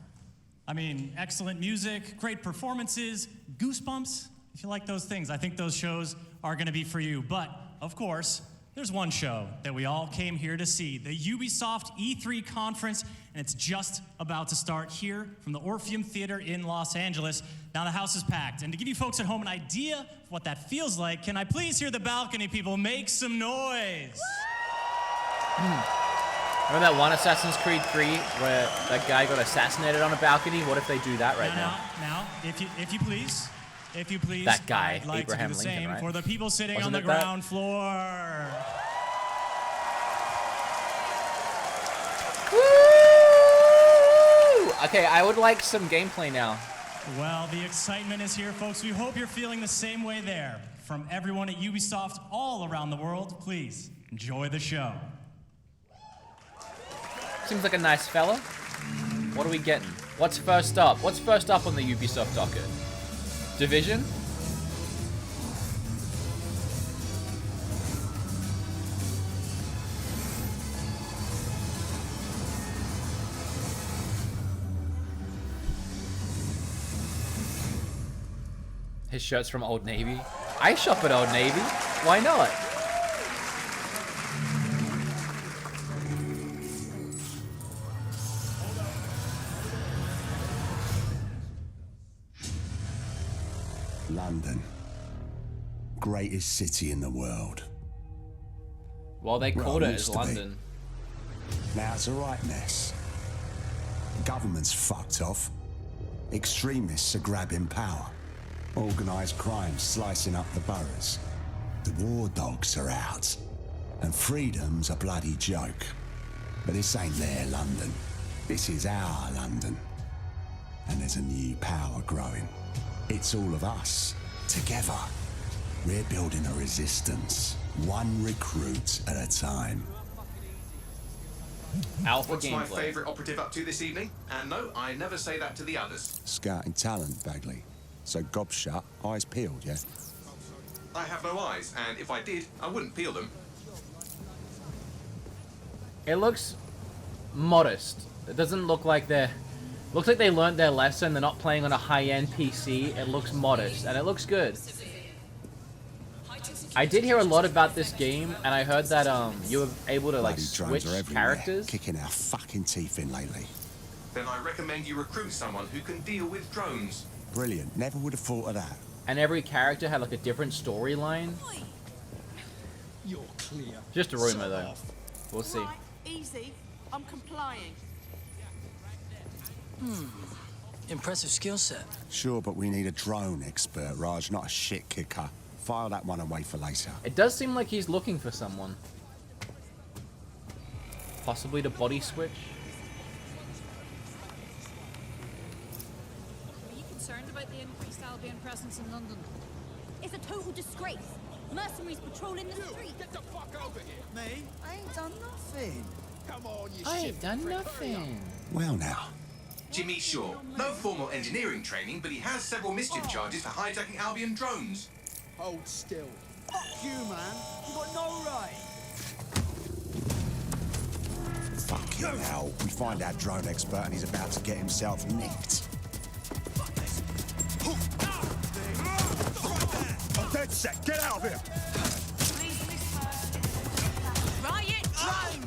Speaker 4: I mean, excellent music, great performances, goosebumps. If you like those things, I think those shows are going to be for you. But, of course, there's one show that we all came here to see, the Ubisoft E3 conference, and it's just about to start here from the Orpheum Theater in Los Angeles. Now the house is packed, and to give you folks at home an idea of what that feels like, can I please hear the balcony people make some noise?
Speaker 3: Remember that one Assassin's Creed 3 where that guy got assassinated on a balcony? What if they do that right now?
Speaker 4: Now, if you please,
Speaker 3: That guy,
Speaker 4: I'd like
Speaker 3: Abraham
Speaker 4: to do the
Speaker 3: Lincoln,
Speaker 4: same
Speaker 3: right?
Speaker 4: for the people sitting
Speaker 3: Wasn't
Speaker 4: on the
Speaker 3: it that?
Speaker 4: ground floor.
Speaker 3: Woo! Okay, I would like some gameplay now.
Speaker 4: Well, the excitement is here, folks. We hope you're feeling the same way there. From everyone at Ubisoft all around the world, please enjoy the show.
Speaker 3: Seems like a nice fella. What are we getting? What's first up? What's first up on the Ubisoft docket? Division? His shirt's from Old Navy. I shop at Old Navy. Why not?
Speaker 6: London. Greatest city in the world.
Speaker 3: Well, they called it as
Speaker 6: used to be.
Speaker 3: London.
Speaker 6: Now it's a right mess. The government's fucked off. Extremists are grabbing power. Organised crime slicing up the boroughs. The war dogs are out. And freedom's a bloody joke. But this ain't their London. This is our London. And there's a new power growing. It's all of us, together. We're building a resistance, one recruit at a time.
Speaker 3: Alpha
Speaker 7: What's my
Speaker 3: gameplay.
Speaker 7: favourite operative up to this evening? And no, I never say that to the others.
Speaker 6: Scouting talent, Bagley. So gob shut, eyes peeled, yeah?
Speaker 7: I have no eyes, and if I did, I wouldn't peel them.
Speaker 3: It looks modest. It doesn't look like they're... Looks like they learned their lesson. They're not playing on a high-end PC. It looks modest, and it looks good. I did hear a lot about this game, and I heard that you were able to like
Speaker 6: Bloody drones
Speaker 3: switch
Speaker 6: are everywhere,
Speaker 3: characters.
Speaker 6: kicking our fucking teeth in lately.
Speaker 7: Then I recommend you recruit someone who can deal with drones.
Speaker 6: Brilliant. Never would have thought of that.
Speaker 3: And every character had like a different storyline.
Speaker 8: You're clear.
Speaker 3: Just a rumor though. We'll see.
Speaker 9: Right, easy. I'm complying.
Speaker 8: Impressive skill set.
Speaker 6: Sure, but we need a drone expert, Raj, not a shit kicker. File that one away for later.
Speaker 3: It does seem like he's looking for someone. Possibly to body switch.
Speaker 10: Are you concerned about the increased Albion presence in London?
Speaker 11: It's a total disgrace. Mercenaries patrolling the street.
Speaker 2: Get the fuck over here.
Speaker 9: Me? I ain't done nothing.
Speaker 2: Come on, you
Speaker 3: I
Speaker 2: shit.
Speaker 3: ain't done nothing.
Speaker 6: Well now,
Speaker 7: Jimmy Shaw. No formal engineering training, but he has several mischief charges for hijacking Albion drones.
Speaker 2: Hold still. Fuck you, man. You got no right.
Speaker 6: fucking hell. We find our drone expert and he's about to get himself nicked. I'm dead set. Get out of here.
Speaker 10: Riot drone!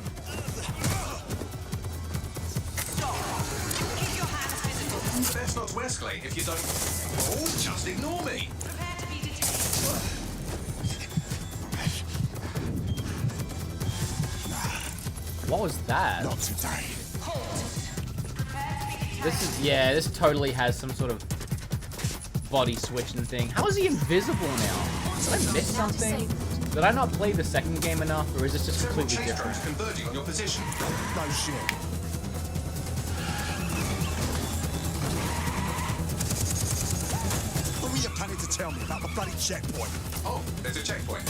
Speaker 10: Keep your hands visible.
Speaker 7: Best not to escalate if you don't... Oh, just ignore me.
Speaker 10: Prepare to be detected.
Speaker 3: What was that?
Speaker 6: Not today.
Speaker 3: This is, yeah, this totally has some sort of body switching thing. How is he invisible now? Did I miss something? Did I not play the second game enough, or is this just
Speaker 7: Several
Speaker 3: completely
Speaker 7: chase
Speaker 3: different?
Speaker 7: drones converging on your position.
Speaker 6: No shit. What were you planning to tell me about the bloody checkpoint?
Speaker 7: Oh, there's a checkpoint.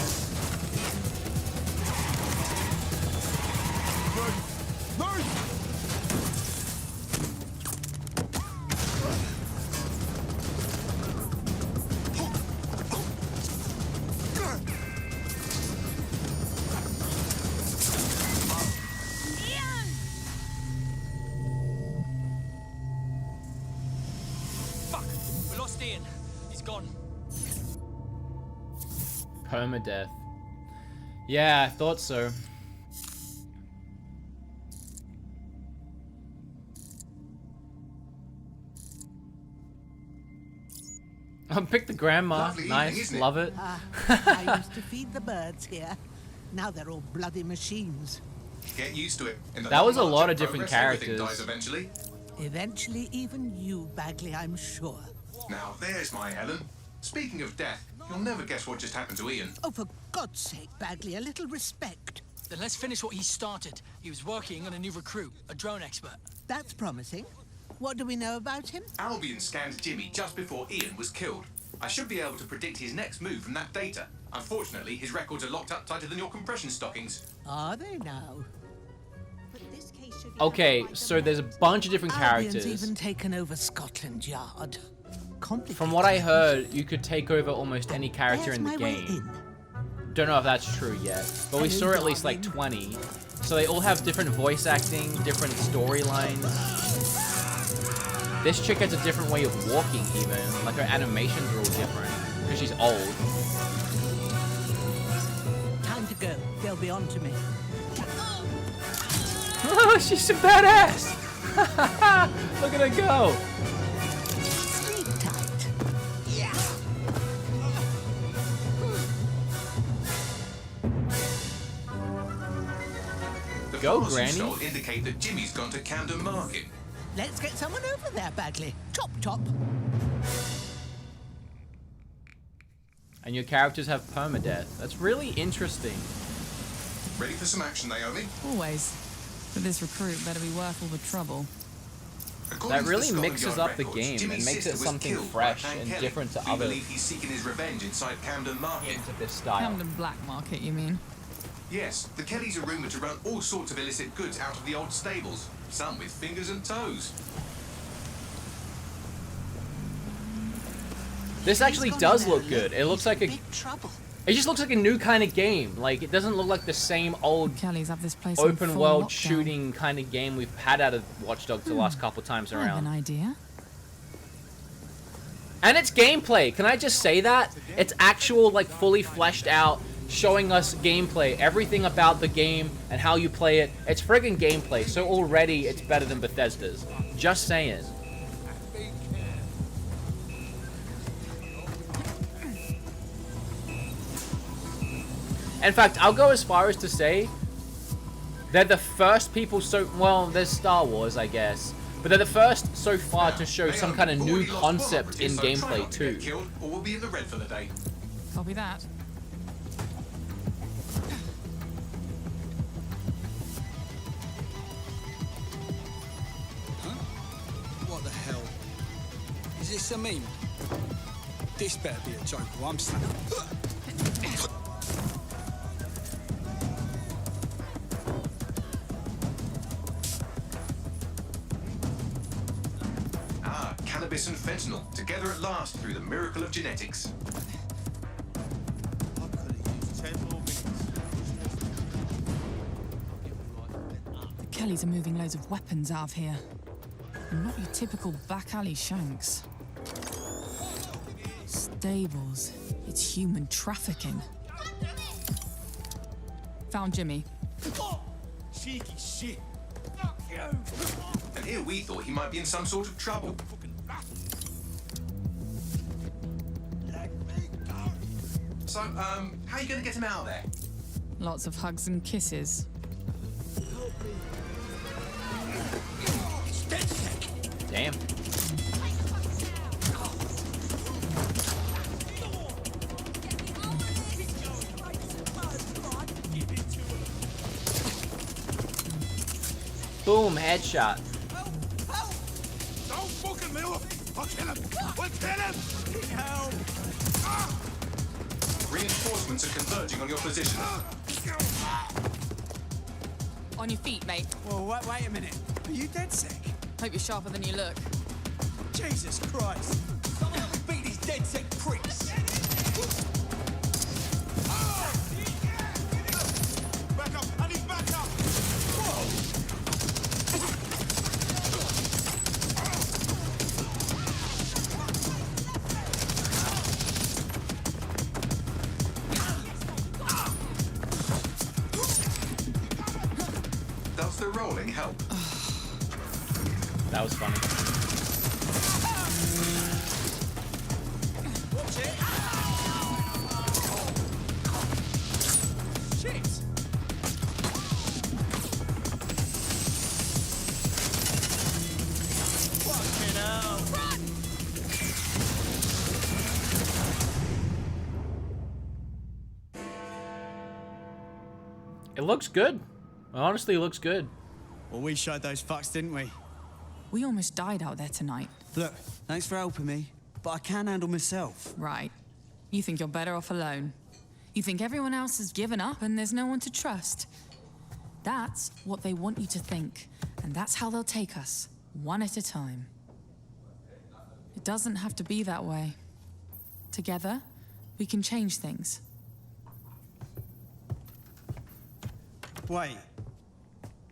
Speaker 8: Fuck! We lost Ian. He's gone.
Speaker 3: Permadeath. Yeah, I thought so. Pick the grandma.
Speaker 7: Lovely evening,
Speaker 3: Nice,
Speaker 7: isn't it?
Speaker 3: love it.
Speaker 9: I used to feed the birds here. Now they're all bloody machines.
Speaker 7: Get used to it. In the
Speaker 3: That was a
Speaker 7: long
Speaker 3: lot
Speaker 7: march
Speaker 3: of different
Speaker 7: progress, everything
Speaker 3: characters.
Speaker 7: dies eventually.
Speaker 9: Eventually, even you, Bagley, I'm sure.
Speaker 7: Now, there's my Helen. Speaking of death, you'll never guess what just happened to Ian.
Speaker 9: Oh, for God's sake, Bagley, a little respect.
Speaker 8: Then let's finish what he started. He was working on a new recruit, a drone expert.
Speaker 9: That's promising. What do we know about him?
Speaker 7: Albion scanned Jimmy just before Ian was killed. I should be able to predict his next move from that data. Unfortunately, his records are locked up tighter than your compression stockings.
Speaker 9: Are they now?
Speaker 3: Okay, so there's a bunch of different
Speaker 9: Albion's
Speaker 3: characters.
Speaker 9: even taken over Scotland Yard. Complicated.
Speaker 3: From what I heard, you could take over almost any character
Speaker 9: There's
Speaker 3: in the
Speaker 9: my way
Speaker 3: game.
Speaker 9: in.
Speaker 3: Don't know if that's true yet, but we saw at least like 20. So they all have different voice acting, different storylines. This chick has a different way of walking even. Like her animations are all different. Because she's old.
Speaker 9: Time to go. They'll be on to me.
Speaker 3: Oh, she's a badass! Look at her go!
Speaker 9: Sleep tight. Yeah.
Speaker 7: The
Speaker 3: Go,
Speaker 7: files you
Speaker 3: Granny.
Speaker 7: stole indicate that Jimmy's gone to Camden Market.
Speaker 9: Let's get someone over there, Bagley. Chop, chop.
Speaker 3: And your characters have permadeath. That's really interesting.
Speaker 7: Ready for some action, Naomi?
Speaker 10: Always. But this recruit better be worth all the trouble.
Speaker 7: According
Speaker 3: That
Speaker 7: to the
Speaker 3: really
Speaker 7: Scotland
Speaker 3: mixes
Speaker 7: Yard
Speaker 3: up the
Speaker 7: records,
Speaker 3: game
Speaker 7: Jimmy's
Speaker 3: and makes it
Speaker 7: sister was
Speaker 3: something
Speaker 7: killed by
Speaker 3: fresh
Speaker 7: Hank
Speaker 3: and
Speaker 7: Kelly.
Speaker 3: different to
Speaker 7: We
Speaker 3: other
Speaker 7: believe he's seeking his revenge inside Camden Market.
Speaker 3: games of this style.
Speaker 10: Camden Black Market, you mean?
Speaker 7: Yes, the Kellys are rumoured to run all sorts of illicit goods out of the old stables. Some with fingers and toes.
Speaker 3: This actually does look good. It looks like a...
Speaker 9: Big trouble.
Speaker 3: It just looks like a new kind of game. Like, it doesn't look like the same old
Speaker 10: Kellys have this place on
Speaker 3: open
Speaker 10: full
Speaker 3: world
Speaker 10: lockdown.
Speaker 3: shooting kind of game we've had out of Watch Dogs the last couple times
Speaker 10: I have an
Speaker 3: around.
Speaker 10: idea.
Speaker 3: And it's gameplay. Can I just say that? It's actual, like, fully fleshed out, showing us gameplay, everything about the game and how you play it. It's friggin' gameplay, so already it's better than Bethesda's. Just saying. In fact, I'll go as far as to say they're the first people well, there's Star Wars, I guess, but they're the first so far to show some kind of new concept in gameplay too.
Speaker 7: Killed, or we'll be in the red for the day.
Speaker 10: Copy that.
Speaker 8: What the hell? Is this a meme? This better be a joke or I'm snapping.
Speaker 7: Ah, cannabis and fentanyl, together at last through the miracle of genetics.
Speaker 2: I could have used 10 more minutes.
Speaker 10: The Kellys are moving loads of weapons out of here. And not your typical back alley shanks. Stables. It's human trafficking. Found Jimmy.
Speaker 2: Cheeky shit.
Speaker 7: And here we thought he might be in some sort of trouble. So, how are you going to get him out of there?
Speaker 10: Lots of hugs and kisses.
Speaker 3: Damn. Boom, headshot.
Speaker 2: Don't fucking move! I'll kill him! I'll kill him! Help!
Speaker 7: Reinforcements are converging on your position.
Speaker 10: On your feet, mate.
Speaker 8: Well, wait a minute. Are you dead sick?
Speaker 10: Hope you're sharper than you look.
Speaker 8: Jesus Christ. Someone help me beat these dead sick pricks.
Speaker 2: Back up! I need back up!
Speaker 7: Does the rolling help?
Speaker 3: That was funny.
Speaker 2: Shit! Fucking hell!
Speaker 3: It looks good. It honestly looks good.
Speaker 8: Well, we showed those fucks, didn't we?
Speaker 10: We almost died out there tonight.
Speaker 8: Look, thanks for helping me, but I can handle myself.
Speaker 10: Right. You think you're better off alone. You think everyone else has given up and there's no one to trust. That's what they want you to think. And that's how they'll take us, one at a time. It doesn't have to be that way. Together, we can change things.
Speaker 8: Wait.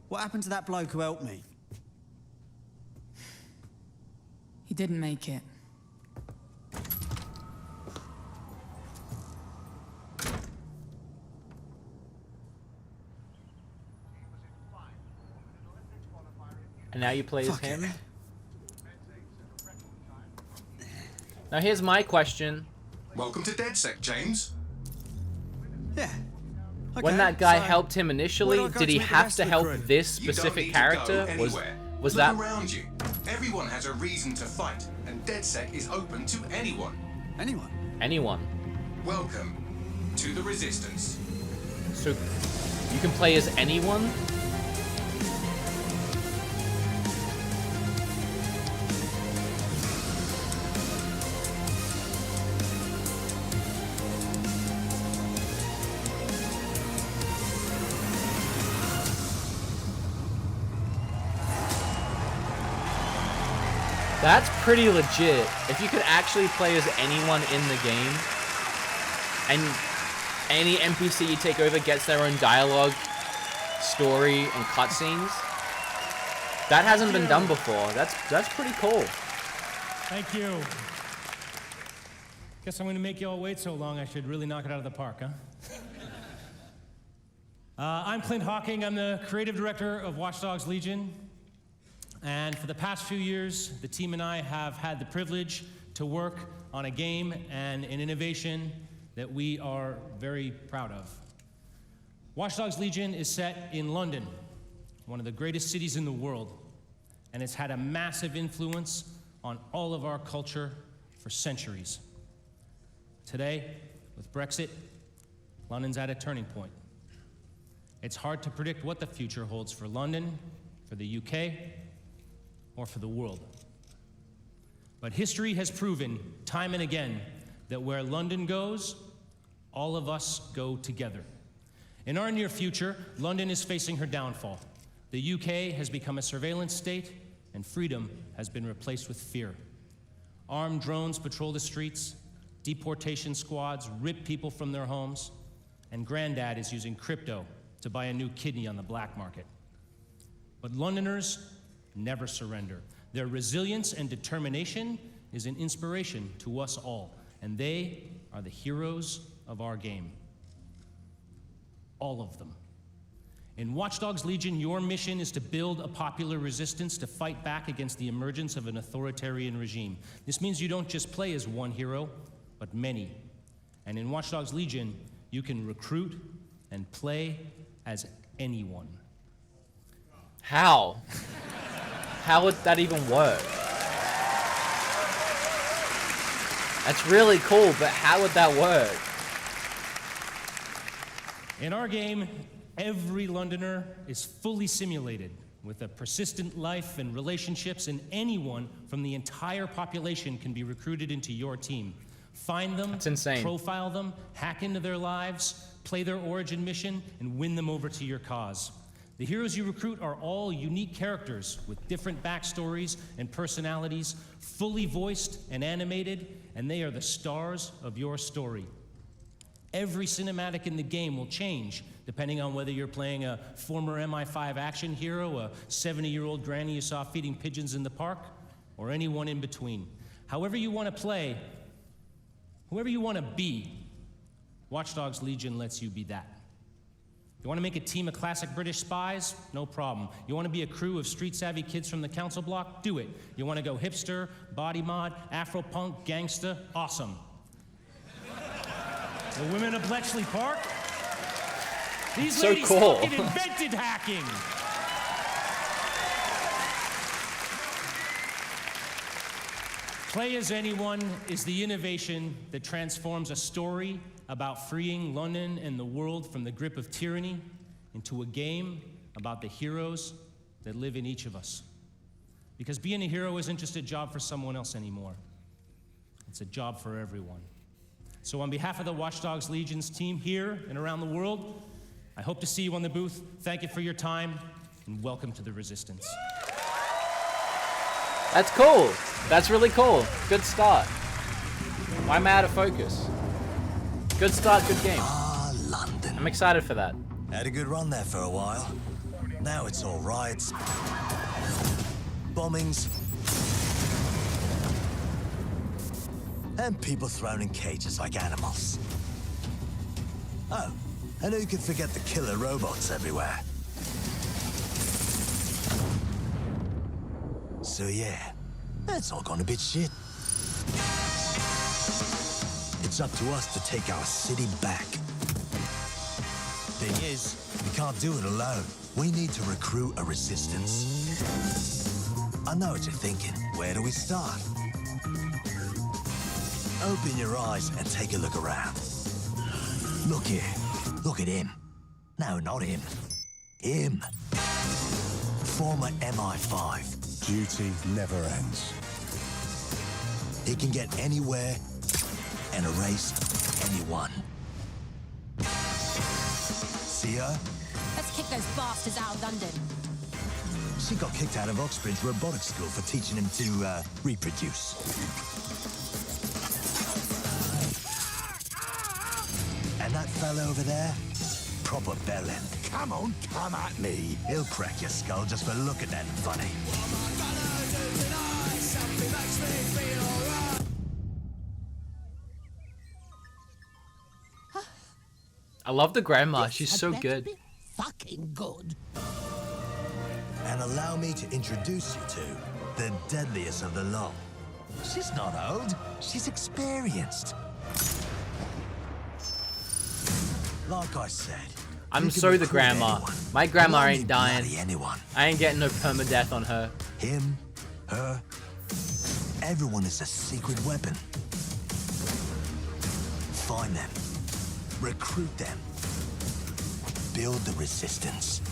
Speaker 8: What happened to that bloke who helped me?
Speaker 10: didn't make it.
Speaker 3: And now you play as him? Now here's my question.
Speaker 7: Welcome to DedSec, James.
Speaker 8: Yeah.
Speaker 3: When that guy
Speaker 8: so
Speaker 3: helped him initially,
Speaker 8: where do I go
Speaker 3: did he
Speaker 8: to meet the
Speaker 3: have
Speaker 8: rest
Speaker 3: to
Speaker 8: of the
Speaker 3: help
Speaker 8: crew?
Speaker 3: this
Speaker 7: You don't
Speaker 3: specific
Speaker 7: need
Speaker 3: character?
Speaker 7: to go anywhere.
Speaker 3: Was
Speaker 7: Look
Speaker 3: that...
Speaker 7: around you. Everyone has a reason to fight, and DedSec is open to anyone.
Speaker 8: Anyone?
Speaker 3: Anyone.
Speaker 7: Welcome to the Resistance.
Speaker 3: So you can play as anyone? That's pretty legit. If you could actually play as anyone in the game, and any NPC you take over gets their own dialogue, story, and cutscenes, that hasn't been done before. That's pretty cool.
Speaker 12: Thank you. Guess I'm going to make you all wait so long. I should really knock it out of the park, huh? I'm Clint Hawking. I'm the creative director of Watch Dogs Legion. And for the past few years, the team and I have had the privilege to work on a game and an innovation that we are very proud of. Watch Dogs Legion is set in London, one of the greatest cities in the world, and it's had a massive influence on all of our culture for centuries. Today, with Brexit, London's at a turning point. It's hard to predict what the future holds for London, for the UK, or for the world. But history has proven time and again that where London goes, all of us go together. In our near future, London is facing her downfall. The UK has become a surveillance state, and freedom has been replaced with fear. Armed drones patrol the streets, deportation squads rip people from their homes, and Granddad is using crypto to buy a new kidney on the black market. But Londoners never surrender. Their resilience and determination is an inspiration to us all, and they are the heroes of our game. All of them. In Watch Dogs Legion, your mission is to build a popular resistance to fight back against the emergence of an authoritarian regime. This means you don't just play as one hero, but many. And in Watch Dogs Legion, you can recruit and play as anyone.
Speaker 3: How? How would that even work? That's really cool, but how would that work?
Speaker 12: In our game, every Londoner is fully simulated with a persistent life and relationships, and anyone from the entire population can be recruited into your team. Find them,
Speaker 3: That's insane.
Speaker 12: Profile them, hack into their lives, play their origin mission, and win them over to your cause. The heroes you recruit are all unique characters with different backstories and personalities, fully voiced and animated, and they are the stars of your story. Every cinematic in the game will change depending on whether you're playing a former MI5 action hero, a 70-year-old granny you saw feeding pigeons in the park, or anyone in between. However you want to play, whoever you want to be, Watch Dogs Legion lets you be that. You want to make a team of classic British spies? No problem. You want to be a crew of street-savvy kids from the council block? Do it. You want to go hipster, body mod, Afro-punk, gangsta? Awesome. The women of Bletchley Park? These
Speaker 3: So
Speaker 12: ladies
Speaker 3: cool.
Speaker 12: fucking invented hacking! Play as Anyone is the innovation that transforms a story about freeing London and the world from the grip of tyranny into a game about the heroes that live in each of us. Because being a hero isn't just a job for someone else anymore. It's a job for everyone. So on behalf of the Watch Dogs Legion's team here and around the world, I hope to see you on the booth. Thank you for your time, and welcome to the Resistance.
Speaker 3: That's cool. That's really cool. Good start. Why am I out of focus? Good start, good game.
Speaker 13: Ah, London.
Speaker 3: I'm excited for that.
Speaker 13: Had a good run there for a while. Now it's all riots, bombings, And people thrown in cages like animals. Oh, and who could forget the killer robots everywhere? So yeah, that's all gone a bit shit. It's up to us to take our city back. Thing is, we can't do it alone. We need to recruit a resistance. I know what you're thinking. Where do we start? Open your eyes and take a look around. Look here. Look at him. No, not him. Him. Former MI5.
Speaker 6: Duty never ends.
Speaker 13: He can get anywhere and erase anyone. See her?
Speaker 11: Let's kick those bastards out of London.
Speaker 13: She got kicked out of Oxbridge Robotics School for teaching him to reproduce. And that fella over there? Proper bellend. Come on, come at me. He'll crack your skull just for looking at him funny.
Speaker 3: I love the grandma. She's so good.
Speaker 9: Fucking good.
Speaker 13: And allow me to introduce you to the deadliest of the lot. She's not old. She's experienced. Like I said,
Speaker 3: I'm sorry, the grandma.
Speaker 13: Anyone.
Speaker 3: My grandma
Speaker 13: Bloody
Speaker 3: ain't dying.
Speaker 13: Anyone.
Speaker 3: I ain't getting no permadeath on her.
Speaker 13: Him, her, everyone is a secret weapon. Find them, recruit them, build the resistance.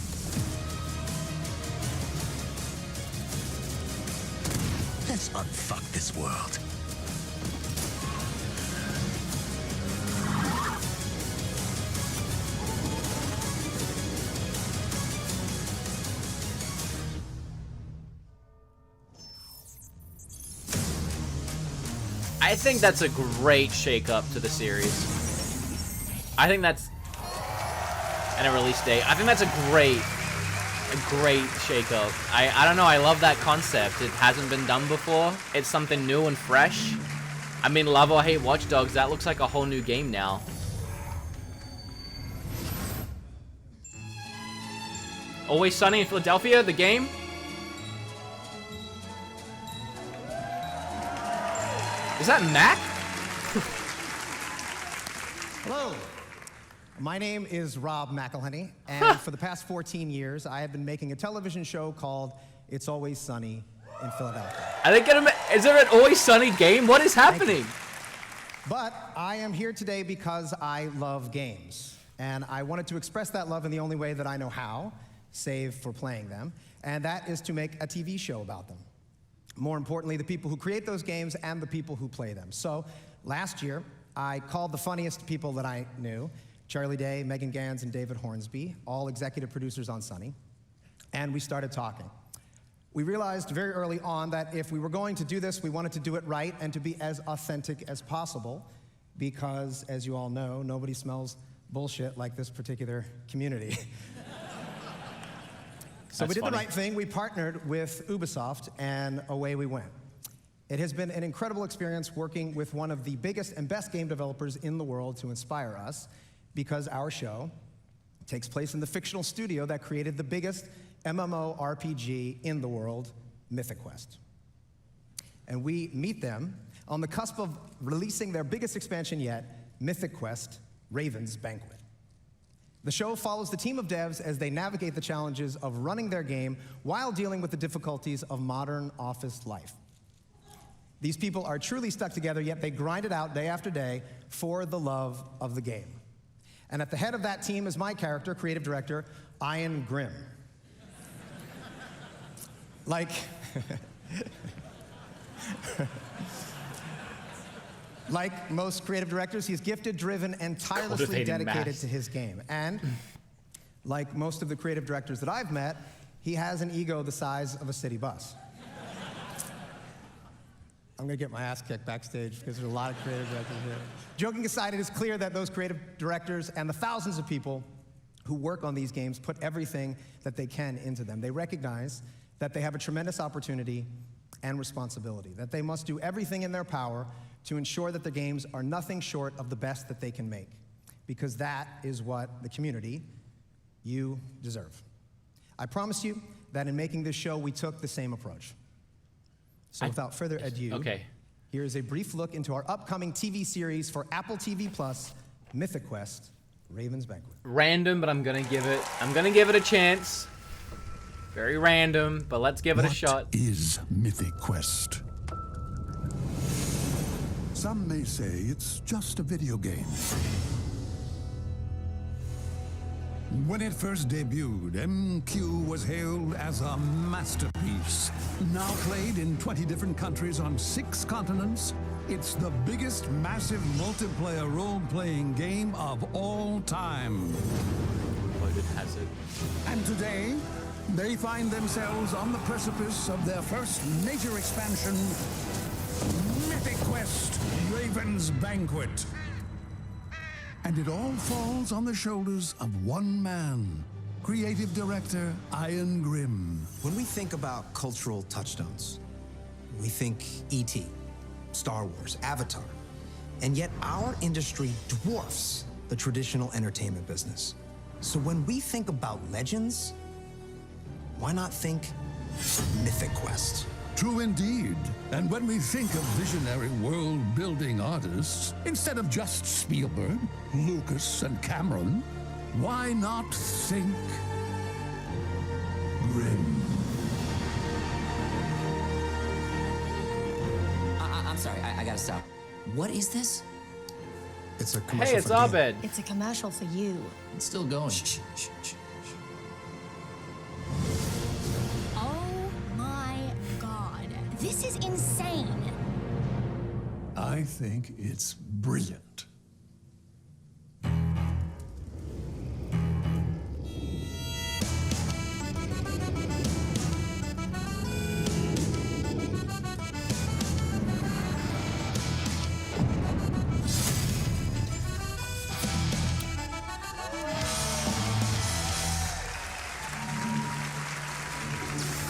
Speaker 13: Let's unfuck this world.
Speaker 3: I think that's a great shake-up to the series. I think that's... And a release date. I think that's a great shake-up. I don't know, I love that concept. It hasn't been done before. It's something new and fresh. I mean, love or hate Watch Dogs, that looks like a whole new game now. Always Sunny in Philadelphia, the game? Is that Mac?
Speaker 14: Hello. My name is Rob McElhenney, and for the past 14 years, I have been making a television show called It's Always Sunny in Philadelphia.
Speaker 3: I didn't get him. Is there an Always Sunny game? What is happening?
Speaker 14: But I am here today because I love games, and I wanted to express that love in the only way that I know how, save for playing them, and that is to make a TV show about them. More importantly, the people who create those games and the people who play them. So last year, I called the funniest people that I knew, Charlie Day, Megan Gans, and David Hornsby, all executive producers on Sunny, and we started talking. We realized very early on that if we were going to do this, we wanted to do it right and to be as authentic as possible, because, as you all know, nobody smells bullshit like this particular community. So we did the right thing. We partnered with Ubisoft, and away we went. It has been an incredible experience working with one of the biggest and best game developers in the world to inspire us, because our show takes place in the fictional studio that created the biggest MMORPG in the world, Mythic Quest. And we meet them on the cusp of releasing their biggest expansion yet, Mythic Quest: Raven's Banquet. The show follows the team of devs as they navigate the challenges of running their game while dealing with the difficulties of modern office life. These people are truly stuck together, yet they grind it out day after day for the love of the game. And at the head of that team is my character, creative director, Ian Grimm. Like most creative directors, he's gifted, driven, and tirelessly dedicated to his game. And like most of the creative directors that I've met, he has an ego the size of a city bus. I'm gonna get my ass kicked backstage because there's a lot of creative directors here. Joking aside, it is clear that those creative directors and the thousands of people who work on these games put everything that they can into them. They recognize that they have a tremendous opportunity and responsibility, that they must do everything in their power to ensure that the games are nothing short of the best that they can make, because that is what the community, you, deserve. I promise you that in making this show, we took the same approach. So without further ado, here is a brief look into our upcoming TV series for Apple TV Plus, Mythic Quest, Raven's Banquet.
Speaker 3: Random, but I'm gonna give it a chance. Very random, but let's give it a shot.
Speaker 6: What is Mythic Quest? Some may say it's just a video game. When it first debuted, MQ was hailed as a masterpiece. Now played in 20 different countries on 6 continents, it's the biggest massive multiplayer role-playing game of all time.
Speaker 3: Loaded hazard.
Speaker 6: And today, they find themselves on the precipice of their first major expansion, Mythic Quest, Raven's Banquet. And it all falls on the shoulders of one man, creative director Ian Grimm.
Speaker 15: When we think about cultural touchstones, we think E.T., Star Wars, Avatar, and yet our industry dwarfs the traditional entertainment business. So when we think about legends, why not think Mythic Quest?
Speaker 6: True indeed. And when we think of visionary world-building artists, instead of just Spielberg, Lucas, and Cameron, why not think Grimm?
Speaker 16: I'm sorry, I gotta stop. What is this?
Speaker 15: It's a commercial.
Speaker 3: Hey, it's Abed.
Speaker 17: It's a commercial for you.
Speaker 16: It's still going.
Speaker 11: Oh my god. This is insane.
Speaker 6: I think it's brilliant.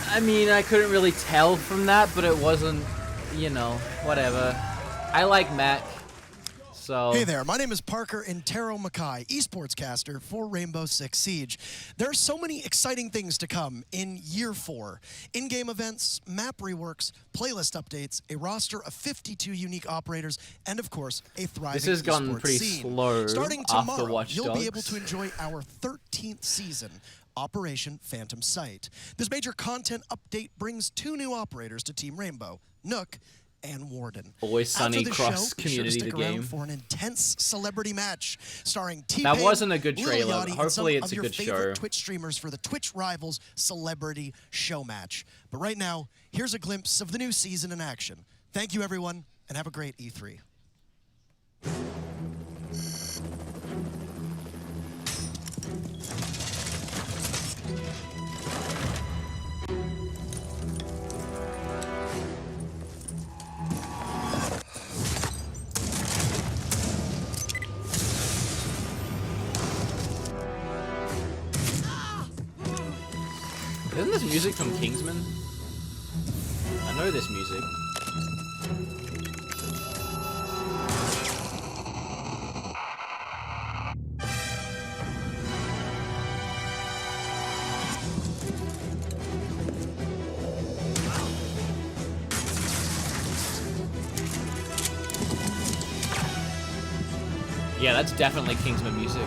Speaker 3: I mean, I couldn't really tell from that, but it wasn't, you know, whatever. I like Mac, so...
Speaker 18: Hey there, my name is Parker Intero Mackay, esports caster for Rainbow Six Siege. There are so many exciting things to come in Year 4. In-game events, map reworks, playlist updates, a roster of 52 unique operators, and of course, a thriving
Speaker 3: This has gotten
Speaker 18: esports
Speaker 3: pretty
Speaker 18: scene.
Speaker 3: slow
Speaker 18: Starting
Speaker 3: after
Speaker 18: tomorrow,
Speaker 3: Watch
Speaker 18: you'll be
Speaker 3: Dogs.
Speaker 18: able to enjoy our 13th season, Operation Phantom Sight. This major content update brings 2 new operators to Team Rainbow, Nook and Warden.
Speaker 3: Always Sunny
Speaker 18: After the
Speaker 3: cross
Speaker 18: show, be
Speaker 3: community
Speaker 18: sure to
Speaker 3: the
Speaker 18: stick around
Speaker 3: game.
Speaker 18: for an intense celebrity match starring T-Pain,
Speaker 3: That wasn't a good
Speaker 18: Lil
Speaker 3: trailer.
Speaker 18: Yachty, and some
Speaker 3: Hopefully it's
Speaker 18: of
Speaker 3: a
Speaker 18: your
Speaker 3: good
Speaker 18: favorite
Speaker 3: show.
Speaker 18: Twitch streamers for the Twitch Rivals Celebrity Show match. But right now, here's a glimpse of the new season in action. Thank you, everyone, and have a great E3.
Speaker 3: Isn't this music from Kingsman? I know this music. Yeah, that's definitely Kingsman music.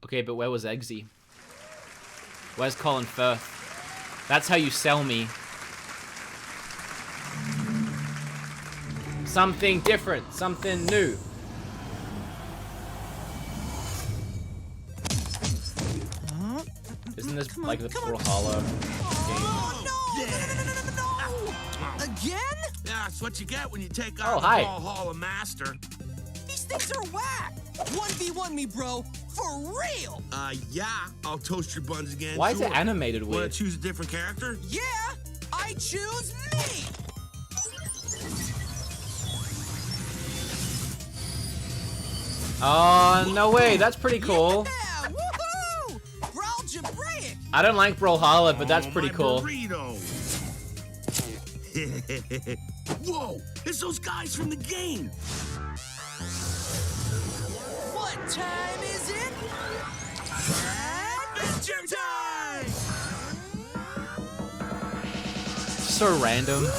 Speaker 3: Okay, but where was Eggsy? Where's Colin Firth? That's how you sell me. Something different, something new. Isn't this like the Brawlhalla game?
Speaker 17: No! Again?
Speaker 19: Yeah, that's what you get when you take
Speaker 3: Oh,
Speaker 19: on the
Speaker 3: hi.
Speaker 19: Brawlhalla Master.
Speaker 17: These things are whack! 1v1 me, bro. For real!
Speaker 19: Yeah, I'll toast your buns again.
Speaker 3: Why is it
Speaker 19: sure.
Speaker 3: animated
Speaker 19: Wanna
Speaker 3: weird?
Speaker 19: choose a different character?
Speaker 17: Yeah! I choose me!
Speaker 3: Oh, no way. That's pretty cool.
Speaker 17: Yeah, woohoo! Brawljabraic!
Speaker 3: I don't like Brawlhalla, but that's pretty
Speaker 19: my
Speaker 3: cool.
Speaker 19: burrito. Whoa! It's those guys from the game!
Speaker 17: What time is it?
Speaker 19: Adventure time!
Speaker 3: So random.
Speaker 19: Love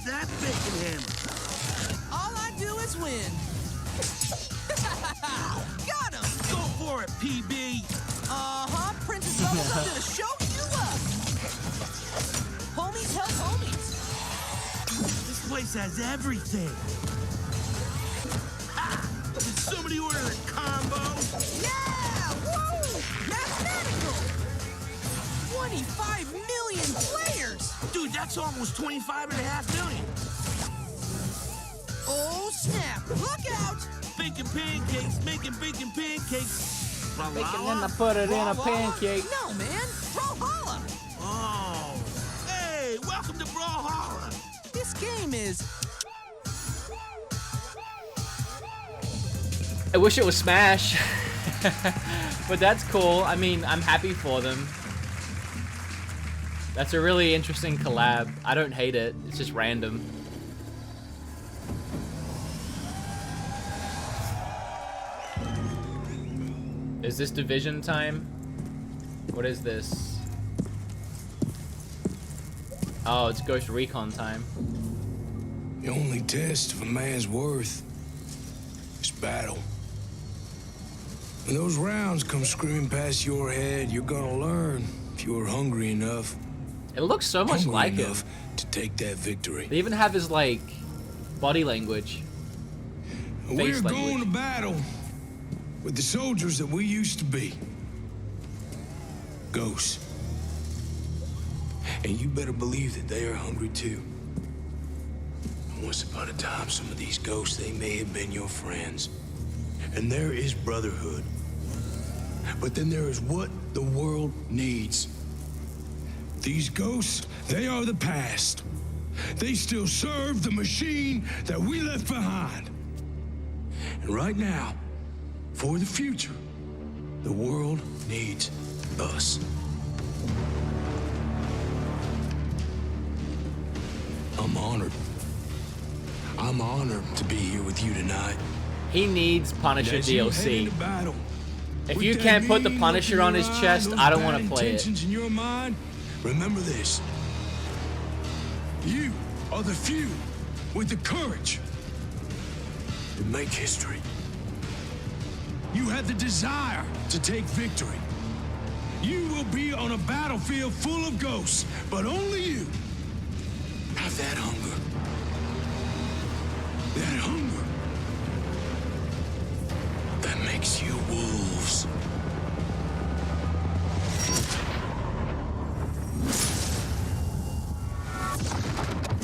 Speaker 19: that bacon hammer.
Speaker 17: All I do is win. Got him!
Speaker 19: Go for it, PB!
Speaker 17: Uh-huh, Princess Level something to show you up! Homies help homies!
Speaker 19: This place has everything. Ha! Did somebody order a combo?
Speaker 17: Yeah! Woo! Mathematical! 25 million players!
Speaker 19: Dude, that's almost 25.5 million.
Speaker 17: Oh, snap! Look out!
Speaker 19: Baking pancakes, making bacon pancakes.
Speaker 3: Bacon and I put it in a pancake.
Speaker 17: No, man! Brawlhalla!
Speaker 19: Oh. Hey, welcome to Brawlhalla.
Speaker 17: This game is...
Speaker 3: I wish it was Smash. But that's cool. I mean, I'm happy for them. That's a really interesting collab. I don't hate it. It's just random. Is this Division time? What is this? Oh, it's Ghost Recon time.
Speaker 20: The only test of a man's worth is battle. When those rounds come screaming past your head, you're gonna learn if you're hungry enough.
Speaker 3: It looks so much like him.
Speaker 20: To take that victory.
Speaker 3: They even have his, like, body language.
Speaker 20: We're
Speaker 3: Face
Speaker 20: going
Speaker 3: language.
Speaker 20: to battle with the soldiers that we used to be. Ghosts. And you better believe that they are hungry too. Once upon a time, some of these ghosts, they may have been your friends. And there is brotherhood. But then there is what the world needs. These ghosts, they are the past. They still serve the machine that we left behind. And right now, for the future, the world needs us. I'm honored. I'm honored to be here with you tonight.
Speaker 3: He needs Punisher
Speaker 20: As you head
Speaker 3: DLC.
Speaker 20: into battle,
Speaker 3: If
Speaker 20: with
Speaker 3: you
Speaker 20: that
Speaker 3: can't put the
Speaker 20: mean
Speaker 3: Punisher
Speaker 20: look
Speaker 3: on
Speaker 20: in
Speaker 3: his
Speaker 20: your eye,
Speaker 3: chest,
Speaker 20: those
Speaker 3: I don't
Speaker 20: bad
Speaker 3: want to play it.
Speaker 20: intentions in your mind, remember this. You are the few with the courage to make history. You have the desire to take victory. You will be on a battlefield full of ghosts, but only you have that hunger. That hunger that makes you wolves.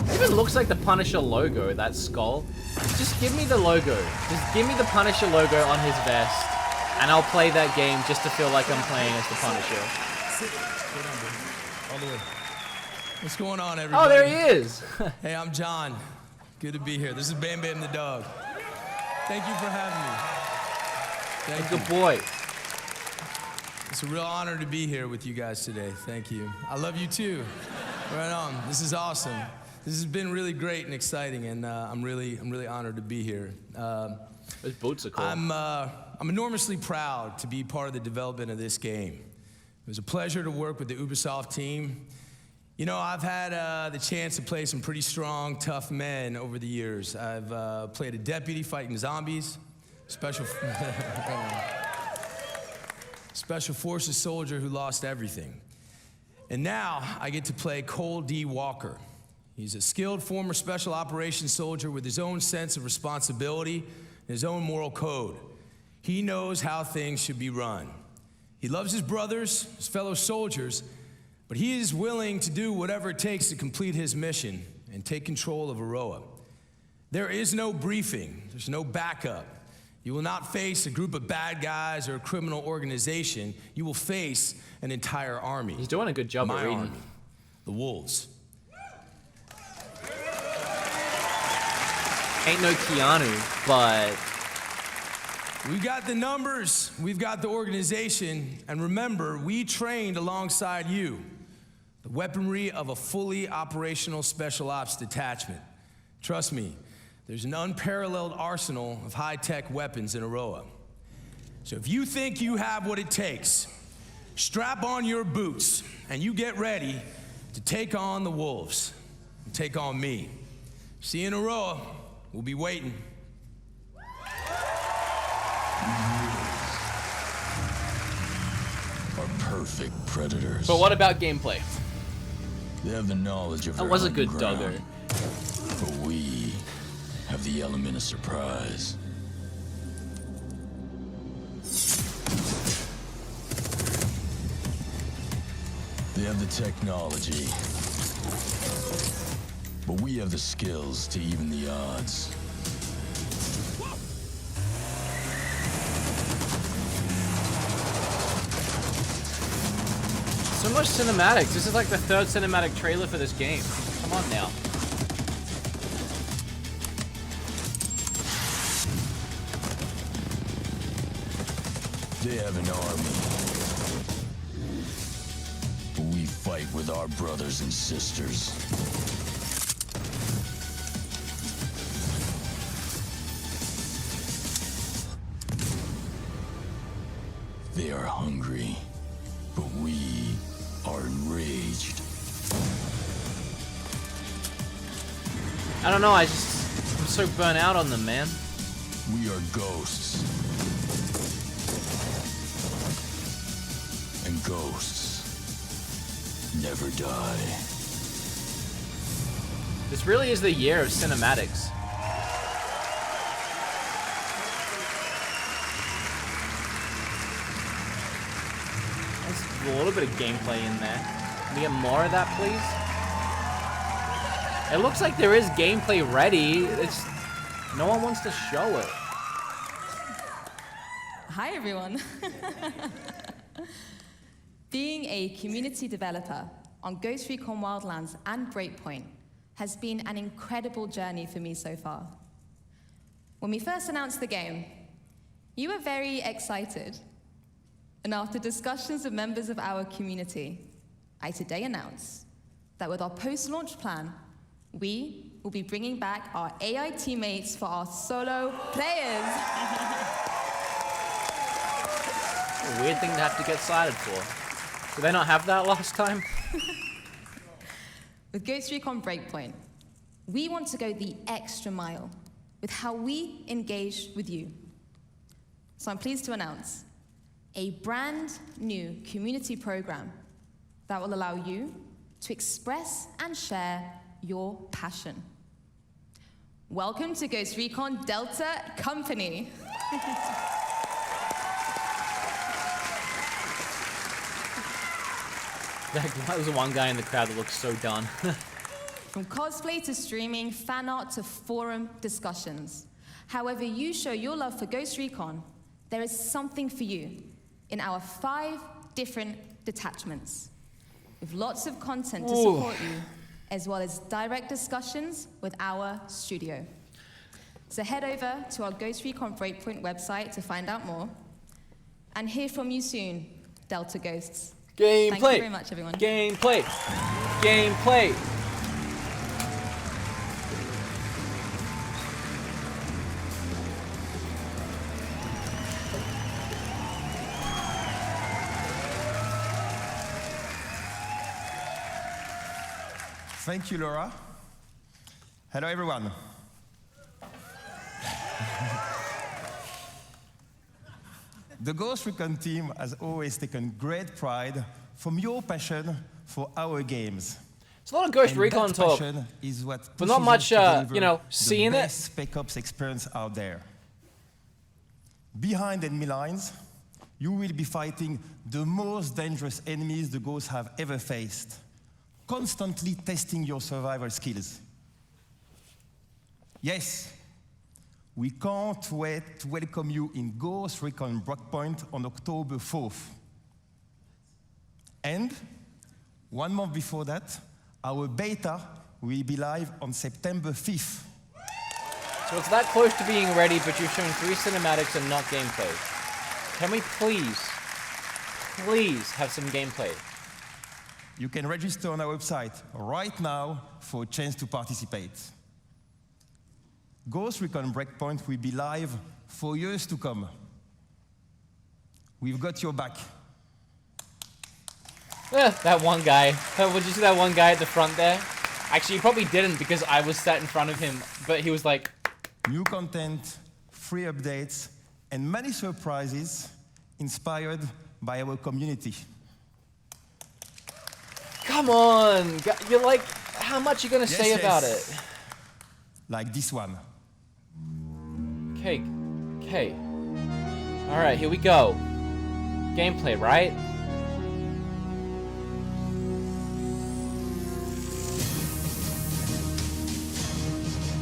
Speaker 3: It even looks like the Punisher logo, that skull. Just give me the logo. Just give me the Punisher logo on his vest, and I'll play that game just to feel like I'm playing as the Punisher.
Speaker 21: All the way. What's going on, everybody?
Speaker 3: Oh, there he is.
Speaker 21: Hey, I'm John. Good to be here. This is Bam Bam the dog. Thank you for having me. Thank you.
Speaker 3: Good boy.
Speaker 21: It's a real honor to be here with you guys today. Thank you. I love you too. Right on. This is awesome. This has been really great and exciting, and I'm really honored to be here.
Speaker 3: Those boots are cool.
Speaker 21: I'm enormously proud to be part of the development of this game. It was a pleasure to work with the Ubisoft team. You know, I've had the chance to play some pretty strong, tough men over the years. I've played a deputy fighting zombies, special forces soldier who lost everything. And now I get to play Cole D. Walker. He's a skilled former special operations soldier with his own sense of responsibility and his own moral code. He knows how things should be run. He loves his brothers, his fellow soldiers, but he is willing to do whatever it takes to complete his mission and take control of Aroa. There is no briefing, there's no backup. You will not face a group of bad guys or a criminal organization. You will face an entire army.
Speaker 3: He's doing a good job of reading.
Speaker 21: Army, the Wolves.
Speaker 3: Ain't no Keanu, but
Speaker 21: We've got the numbers, we've got the organization, and remember, we trained alongside you. The weaponry of a fully operational special ops detachment. Trust me, there's an unparalleled arsenal of high-tech weapons in Aroa. So if you think you have what it takes, strap on your boots, and you get ready to take on the Wolves, and take on me. See you in Aroa, we'll be waiting.
Speaker 1: Are perfect predators.
Speaker 3: But what about gameplay?
Speaker 1: They have the knowledge of
Speaker 3: That
Speaker 1: their
Speaker 3: was a
Speaker 1: hunting
Speaker 3: good
Speaker 1: ground,
Speaker 3: doggo.
Speaker 1: but we have the element of surprise. They have the technology, but we have the skills to even the odds.
Speaker 3: So much cinematics. This is like the third cinematic trailer for this game. Come on now.
Speaker 1: They have an army. We fight with our brothers and sisters. They are hungry, but we are enraged.
Speaker 3: I don't know, I'm so burnt out on them, man.
Speaker 1: We are ghosts. And ghosts never die.
Speaker 3: This really is the year of cinematics. There's a little bit of gameplay in there. Can we get more of that, please? It looks like there is gameplay ready. It's no one wants to show it.
Speaker 22: Hi, everyone. Being a community developer on Ghost Recon Wildlands and Breakpoint has been an incredible journey for me so far. When we first announced the game, you were very excited. And after discussions with members of our community, I today announce that with our post-launch plan, we will be bringing back our AI teammates for our solo players.
Speaker 3: A weird thing to have to get excited for. Did they not have that last time?
Speaker 22: With Ghost Recon Breakpoint, we want to go the extra mile with how we engage with you. So I'm pleased to announce a brand new community program that will allow you to express and share your passion. Welcome to Ghost Recon Delta Company.
Speaker 3: That was the one guy in the crowd that looks so done.
Speaker 22: From cosplay to streaming, fan art to forum discussions. However you show your love for Ghost Recon, there is something for you in our 5 different detachments, with lots of content to support you, as well as direct discussions with our studio. So head over to our Ghost Recon Breakpoint website to find out more, and hear from you soon, Delta Ghosts.
Speaker 3: Gameplay.
Speaker 22: Thank you very much, everyone.
Speaker 3: Gameplay. Gameplay.
Speaker 23: Thank you, Laura. Hello, everyone. The Ghost Recon team has always taken great pride from your passion for our games.
Speaker 3: It's a lot of Ghost Recon talk,
Speaker 23: is what
Speaker 3: but not much, you know, seeing
Speaker 23: the
Speaker 3: it.
Speaker 23: best Spec Ops experience out there. Behind enemy lines, you will be fighting the most dangerous enemies the ghosts have ever faced, constantly testing your survival skills. Yes, we can't wait to welcome you in Ghost Recon Breakpoint on October 4th. And 1 month before that, our beta will be live on September 5th.
Speaker 3: So it's that close to being ready, but you've shown 3 cinematics and not gameplay. Can we please have some gameplay?
Speaker 23: You can register on our website right now for a chance to participate. Ghost Recon Breakpoint will be live for years to come. We've got your back.
Speaker 3: That one guy. Would you see that one guy at the front there? Actually, you probably didn't because I was sat in front of him, but he was like...
Speaker 23: New content, free updates, and many surprises inspired by our community.
Speaker 3: Come on! You're like, how much are you gonna say about it?
Speaker 23: Like this one.
Speaker 3: Okay. Alright, here we go. Gameplay, right?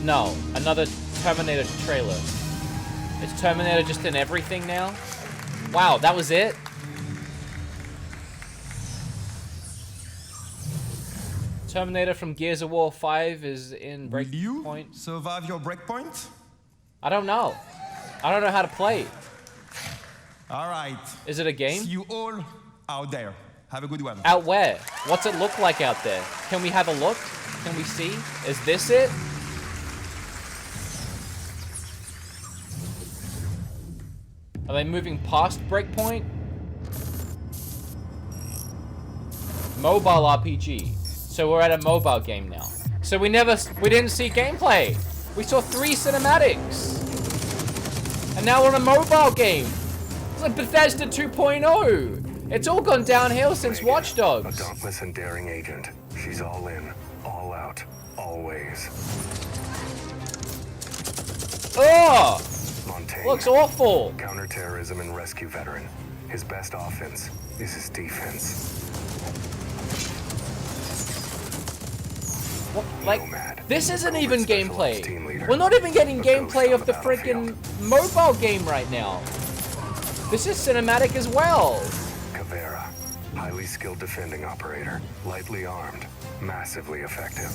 Speaker 3: No, another Terminator trailer. Is Terminator just in everything now? Wow, that was it? Terminator from Gears of War 5 is in Breakpoint.
Speaker 23: Will you survive your Breakpoint?
Speaker 3: I don't know. I don't know how to play.
Speaker 23: All right.
Speaker 3: Is it a game?
Speaker 23: See you all out there. Have a good one.
Speaker 3: Out where? What's it look like out there? Can we have a look? Can we see? Is this it? Are they moving past Breakpoint? Mobile RPG. So we're at a mobile game now. So we didn't see gameplay. We saw 3 cinematics. And now we're on a mobile game. It's like Bethesda 2.0. It's all gone downhill since Watch Dogs.
Speaker 2: A dauntless and daring agent. She's all in, all out, always.
Speaker 3: Oh!
Speaker 2: Montaigne.
Speaker 3: Looks awful.
Speaker 2: Counterterrorism and rescue veteran. His best offense is his defense.
Speaker 3: What, like, this isn't even gameplay. We're not even getting gameplay of the freaking mobile game right now. This is cinematic as well.
Speaker 2: Caveira, highly skilled defending operator, lightly armed, massively effective.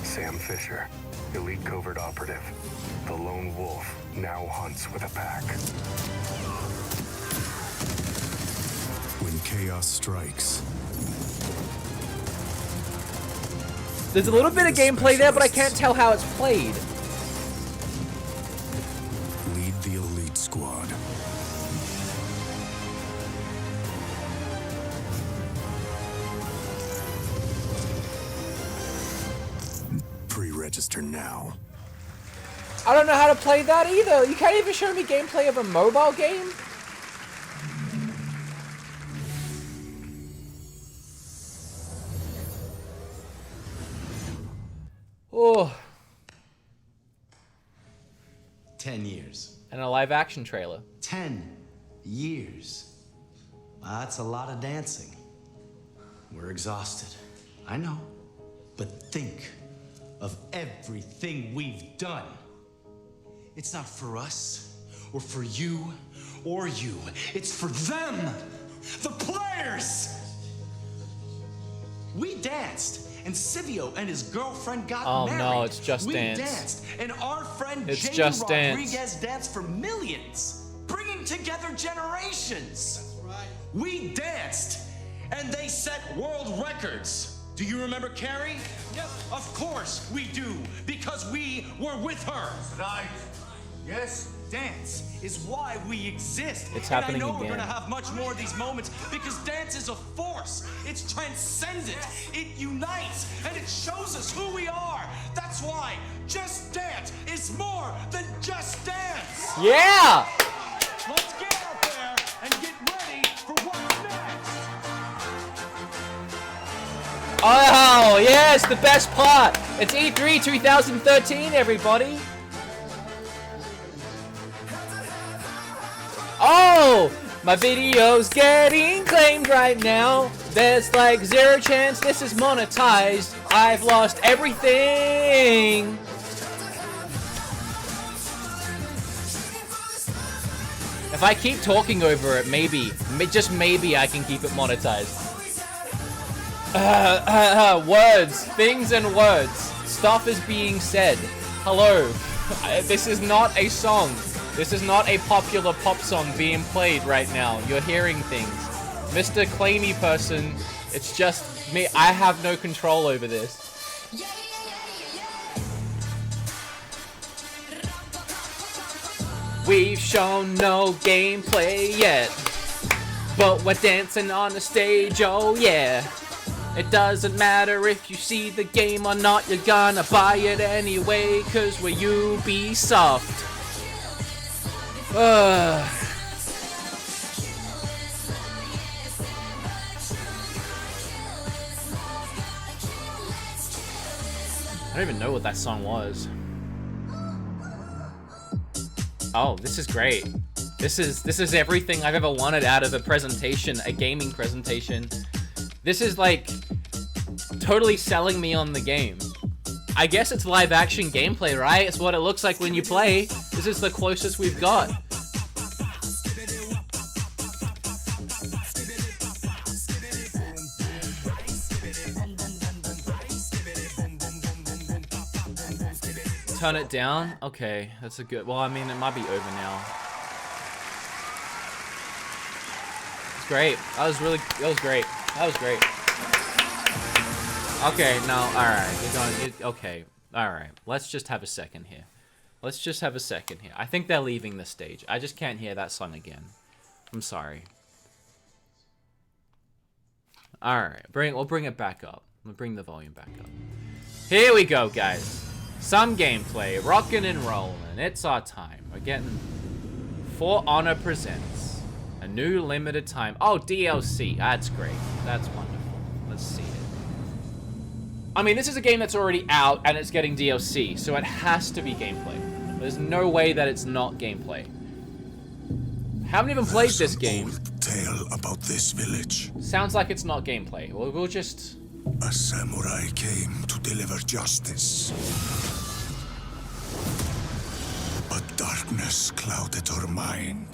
Speaker 2: Sam Fisher, elite covert operative. The lone wolf now hunts with a pack.
Speaker 1: When chaos strikes.
Speaker 3: There's a little bit of gameplay there, but I can't tell how it's played.
Speaker 1: Lead the elite squad. Pre-register now.
Speaker 3: I don't know how to play that either. You can't even show me gameplay of a mobile game? Oh.
Speaker 4: 10 years.
Speaker 3: And a live action trailer.
Speaker 4: 10 years. Wow, that's a lot of dancing. We're exhausted. I know. But think of everything we've done. It's not for us, or for you, or you. It's for them, the players! We danced, and Silvio and his girlfriend got married.
Speaker 3: Oh no, it's Just Dance.
Speaker 4: We danced, and our friend
Speaker 3: It's
Speaker 4: Jamie
Speaker 3: Just Dance.
Speaker 4: Rodriguez danced for millions, bringing together generations. That's right. We danced, and they set world records. Do you remember Carrie? Yep. Of course we do, because we were with her. Right. Yes. Dance is why we exist.
Speaker 3: It's
Speaker 4: and
Speaker 3: happening
Speaker 4: I know
Speaker 3: again.
Speaker 4: we're gonna have much more of these moments because dance is a force. It's transcendent. It unites and it shows us who we are. That's why Just Dance is more than just dance.
Speaker 3: Yeah.
Speaker 4: Let's get out there and get ready for what's next.
Speaker 3: Oh, yes, the best part. It's E3 2013, everybody. My video's getting claimed right now. There's like 0 chance this is monetized. I've lost everything. If I keep talking over it, maybe, just maybe I can keep it monetized. Words, things and words. Stuff is being said. Hello. This is not a song. This is not a popular pop song being played right now. You're hearing things. Mr. Claimy person, it's just me. I have no control over this. We've shown no gameplay yet, but we're dancing on the stage, oh yeah. It doesn't matter if you see the game or not, you're gonna buy it anyway, cause we're Ubisoft. I don't even know what that song was. Oh, this is great. This is everything I've ever wanted out of a presentation, a gaming presentation. This is like totally selling me on the game. I guess it's live action gameplay, right? It's what it looks like when you play. This is the closest we've got. Turn it down? Okay, that's a good... Well, I mean, it might be over now. It's great. That was great. That was great. Okay, no, alright. Okay, alright. Let's just have a second here. Let's just have a second here. I think they're leaving the stage. I just can't hear that song again. I'm sorry. Alright, we'll bring it back up. We'll bring the volume back up. Here we go, guys. Some gameplay, rockin' and rollin'. It's our time. We're getting For Honor presents a new limited time. Oh, DLC. That's great. That's wonderful. Let's see it. I mean, this is a game that's already out and it's getting DLC, so it has to be gameplay. There's no way that it's not gameplay. Haven't even played this game.
Speaker 20: Old tale about this village.
Speaker 3: Sounds like it's not gameplay. We'll just...
Speaker 20: A samurai came to deliver justice. But darkness clouded her mind.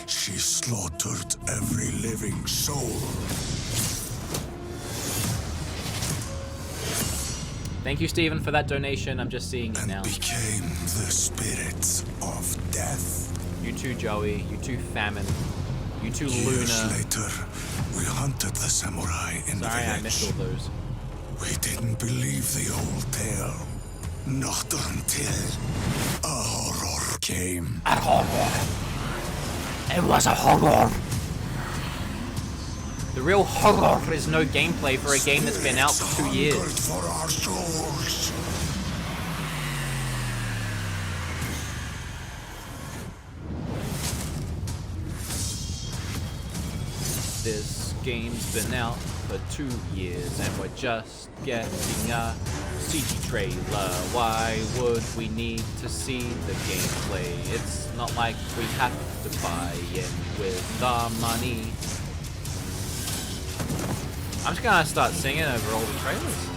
Speaker 20: She slaughtered every living soul.
Speaker 3: Thank you, Steven, for that donation. I'm just seeing it now.
Speaker 20: Became the spirit of death.
Speaker 3: You too, Joey. You too, Famine. You too, Luna.
Speaker 20: Years later, we hunted the samurai in the village.
Speaker 3: Sorry, I missed all those.
Speaker 20: We didn't believe the old tale. Not until a horror came.
Speaker 3: A horror. It was a horror. The real horror is no gameplay for a game that's been out for 2 years.
Speaker 20: For our souls.
Speaker 3: This game's been out for 2 years and we're just getting a CG trailer. Why would we need to see the gameplay? It's not like we have to buy in with our money. I'm just gonna start singing over all the trailers.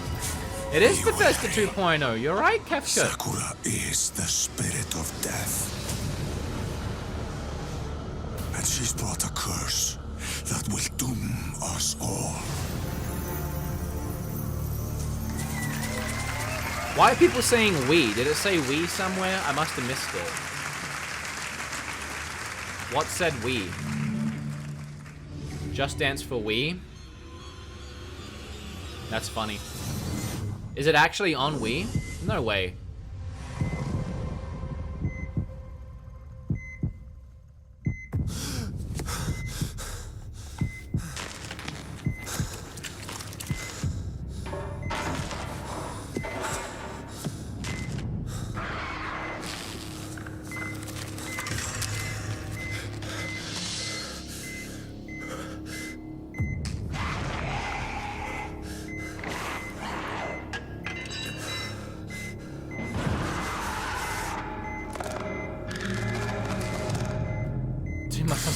Speaker 3: It is Bethesda 2.0, you're right, Kefka.
Speaker 20: Sakura is the spirit of death. And she's brought a curse that will doom us all.
Speaker 3: Why are people saying we? Did it say we somewhere? I must have missed it. What said we? Just Dance for Wii? That's funny. Is it actually on Wii? No way.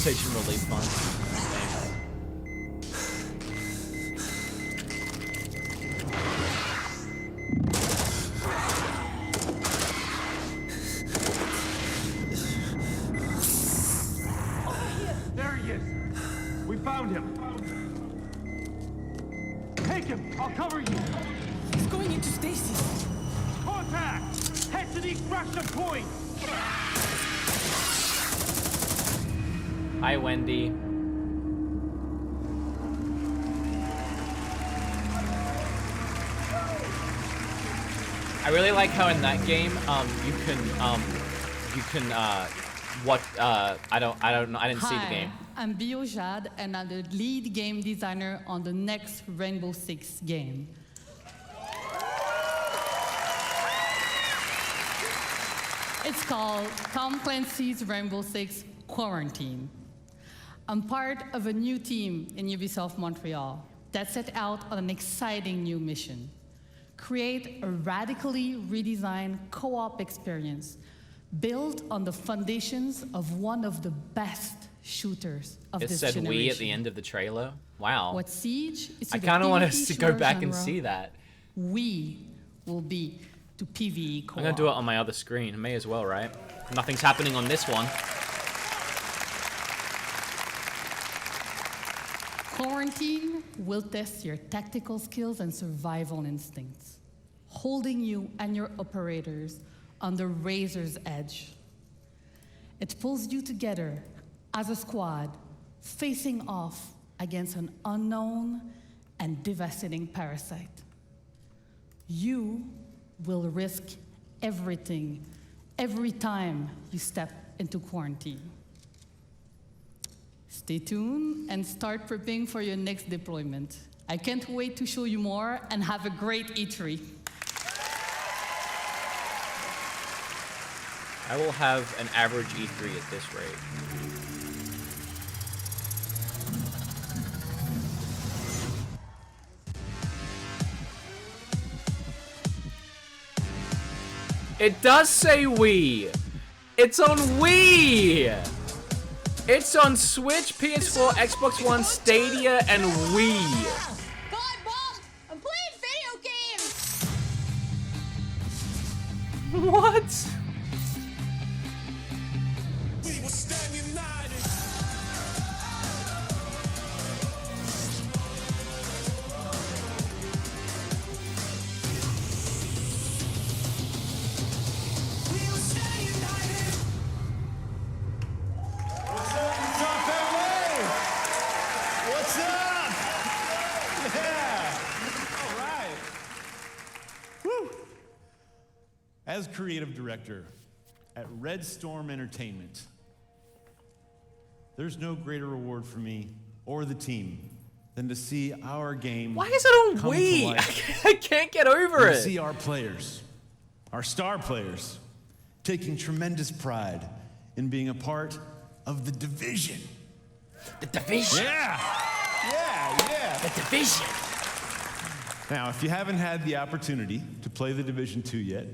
Speaker 3: Conversation relief fund.
Speaker 5: There he is. We found him. Take him. I'll cover you.
Speaker 17: He's going into stasis.
Speaker 5: Contact. Head to the extraction point.
Speaker 3: Hi, Wendy. I really like how in that game, you can what I didn't see the game.
Speaker 8: I'm Biojad, and I'm the lead game designer on the next Rainbow Six game. It's called Tom Clancy's Rainbow Six Quarantine. I'm part of a new team in Ubisoft Montreal that set out on an exciting new mission. Create a radically redesigned co-op experience built on the foundations of one of the best shooters of this generation.
Speaker 3: It said "we" at the end of the trailer. Wow.
Speaker 8: What Siege is to
Speaker 3: I
Speaker 8: the
Speaker 3: kind of want
Speaker 8: PvP
Speaker 3: us to go back and
Speaker 8: genre,
Speaker 3: see that.
Speaker 8: we will be to PvE co-op.
Speaker 3: I'm gonna do it on my other screen. May as well, right? Nothing's happening on this one.
Speaker 8: Quarantine will test your tactical skills and survival instincts, holding you and your operators on the razor's edge. It pulls you together as a squad, facing off against an unknown and devastating parasite. You will risk everything every time you step into quarantine. Stay tuned and start prepping for your next deployment. I can't wait to show you more, and have a great E3.
Speaker 3: I will have an average E3 at this rate. It does say Wii. It's on Wii. It's on Switch, PS4, Xbox One, Stadia, and Wii.
Speaker 11: God, Mom! I'm playing video games!
Speaker 3: What?
Speaker 5: We will stand united. We will stand united.
Speaker 23: What's up, Ubisoft family? What's up? Yeah. All right. Woo. As creative director at Red Storm Entertainment, there's no greater reward for me or the team than to see our game.
Speaker 3: Why is it on
Speaker 23: come to
Speaker 3: Wii?
Speaker 23: life.
Speaker 3: I can't get over
Speaker 23: And
Speaker 3: it.
Speaker 23: see our players, our star players, taking tremendous pride in being a part of the Division.
Speaker 3: The Division?
Speaker 23: Yeah.
Speaker 3: The Division.
Speaker 23: Now, if you haven't had the opportunity to play the Division 2 yet,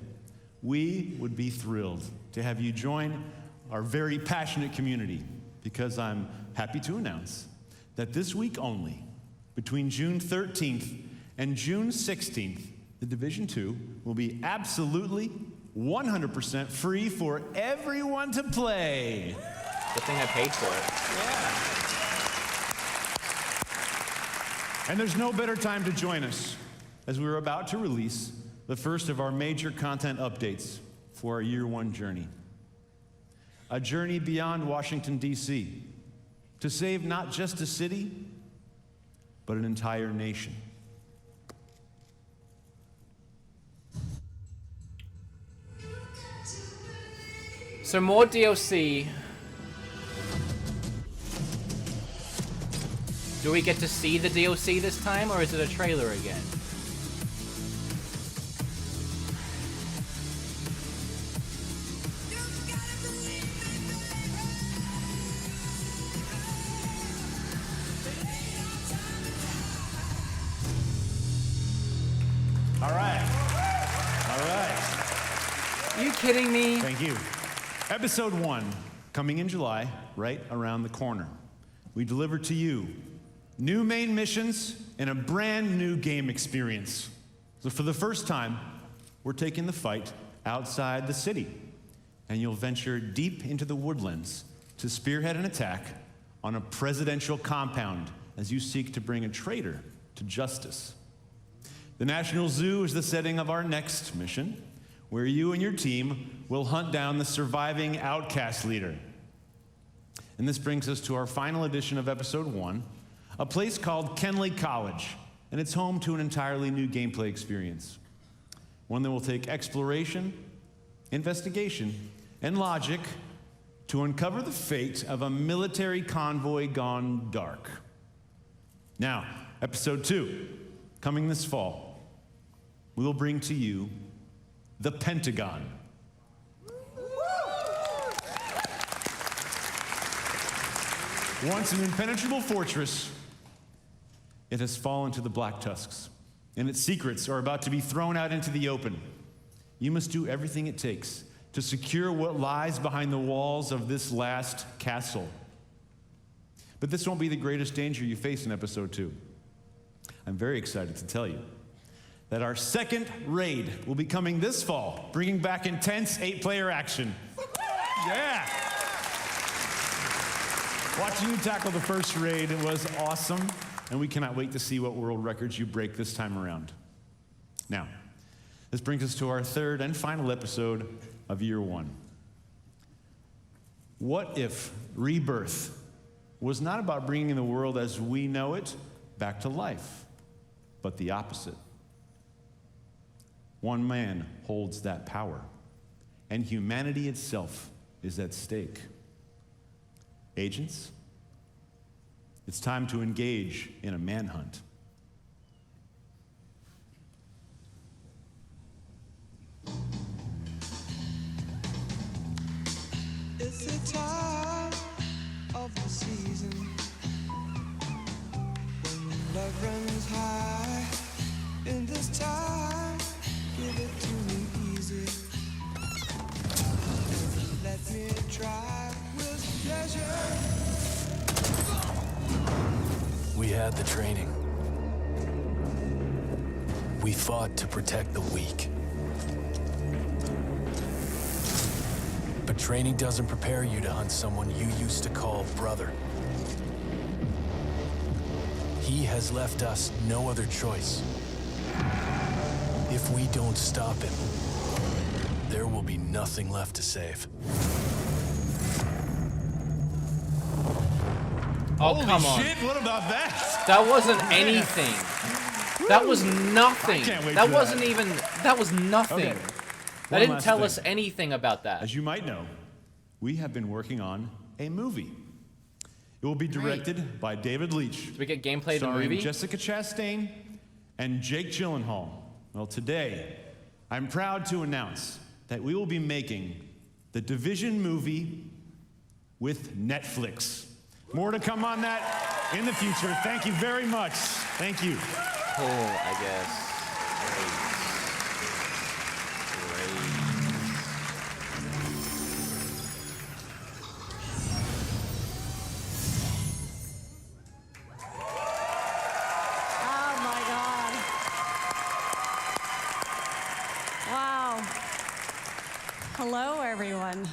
Speaker 23: we would be thrilled to have you join our very passionate community, because I'm happy to announce that this week only, between June 13th and June 16th, the Division 2 will be absolutely 100% free for everyone to play.
Speaker 3: Good thing I paid for it.
Speaker 23: And there's no better time to join us, as we're about to release the first of our major content updates for our year one journey. A journey beyond Washington, D.C., to save not just a city, but an entire nation.
Speaker 3: So more DLC. Do we get to see the DLC this time, or is it a trailer again?
Speaker 23: All right. All right.
Speaker 3: Are you kidding me?
Speaker 23: Thank you. Episode 1 coming in July, right around the corner. We deliver to you new main missions and a brand new game experience. So for the first time, we're taking the fight outside the city, and you'll venture deep into the woodlands to spearhead an attack on a presidential compound as you seek to bring a traitor to justice. The National Zoo is the setting of our next mission, where you and your team will hunt down the surviving outcast leader. And this brings us to our final edition of Episode 1, a place called Kenley College, and it's home to an entirely new gameplay experience. One that will take exploration, investigation, and logic to uncover the fate of a military convoy gone dark. Now, Episode 2, coming this fall, we will bring to you the Pentagon. Once an impenetrable fortress, it has fallen to the Black Tusks, and its secrets are about to be thrown out into the open. You must do everything it takes to secure what lies behind the walls of this last castle. But this won't be the greatest danger you face in Episode 2. I'm very excited to tell you that our second raid will be coming this fall, bringing back intense 8-player action. Yeah! Watching you tackle the first raid was awesome, and we cannot wait to see what world records you break this time around. Now, this brings us to our third and final episode of Year 1. What if rebirth was not about bringing the world as we know it back to life, but the opposite? One man holds that power, and humanity itself is at stake. Agents, it's time to engage in a manhunt.
Speaker 7: It's the time of the season when love runs high. In this time, give it to me easy. Let me try with pleasure.
Speaker 1: We had the training. We fought to protect the weak. But training doesn't prepare you to hunt someone you used to call brother. He has left us no other choice. If we don't stop him, there will be nothing left to save.
Speaker 3: Oh,
Speaker 23: Holy
Speaker 3: come on.
Speaker 23: shit, what about that?
Speaker 3: That wasn't anything. That was nothing.
Speaker 23: I can't wait
Speaker 3: That
Speaker 23: for
Speaker 3: wasn't
Speaker 23: that.
Speaker 3: even, that was nothing.
Speaker 23: Okay.
Speaker 3: That
Speaker 23: One
Speaker 3: didn't
Speaker 23: last
Speaker 3: tell
Speaker 23: thing.
Speaker 3: us anything about that.
Speaker 23: As you might know, we have been working on a movie. It will be directed by David Leitch.
Speaker 3: Did we get gameplay of the
Speaker 23: starring
Speaker 3: movie?
Speaker 23: Jessica Chastain and Jake Gyllenhaal. Well, today, I'm proud to announce that we will be making the Division movie with Netflix. More to come on that in the future. Thank you very much. Thank you.
Speaker 3: Cool, I guess.
Speaker 10: Oh my God. Wow. Hello, everyone.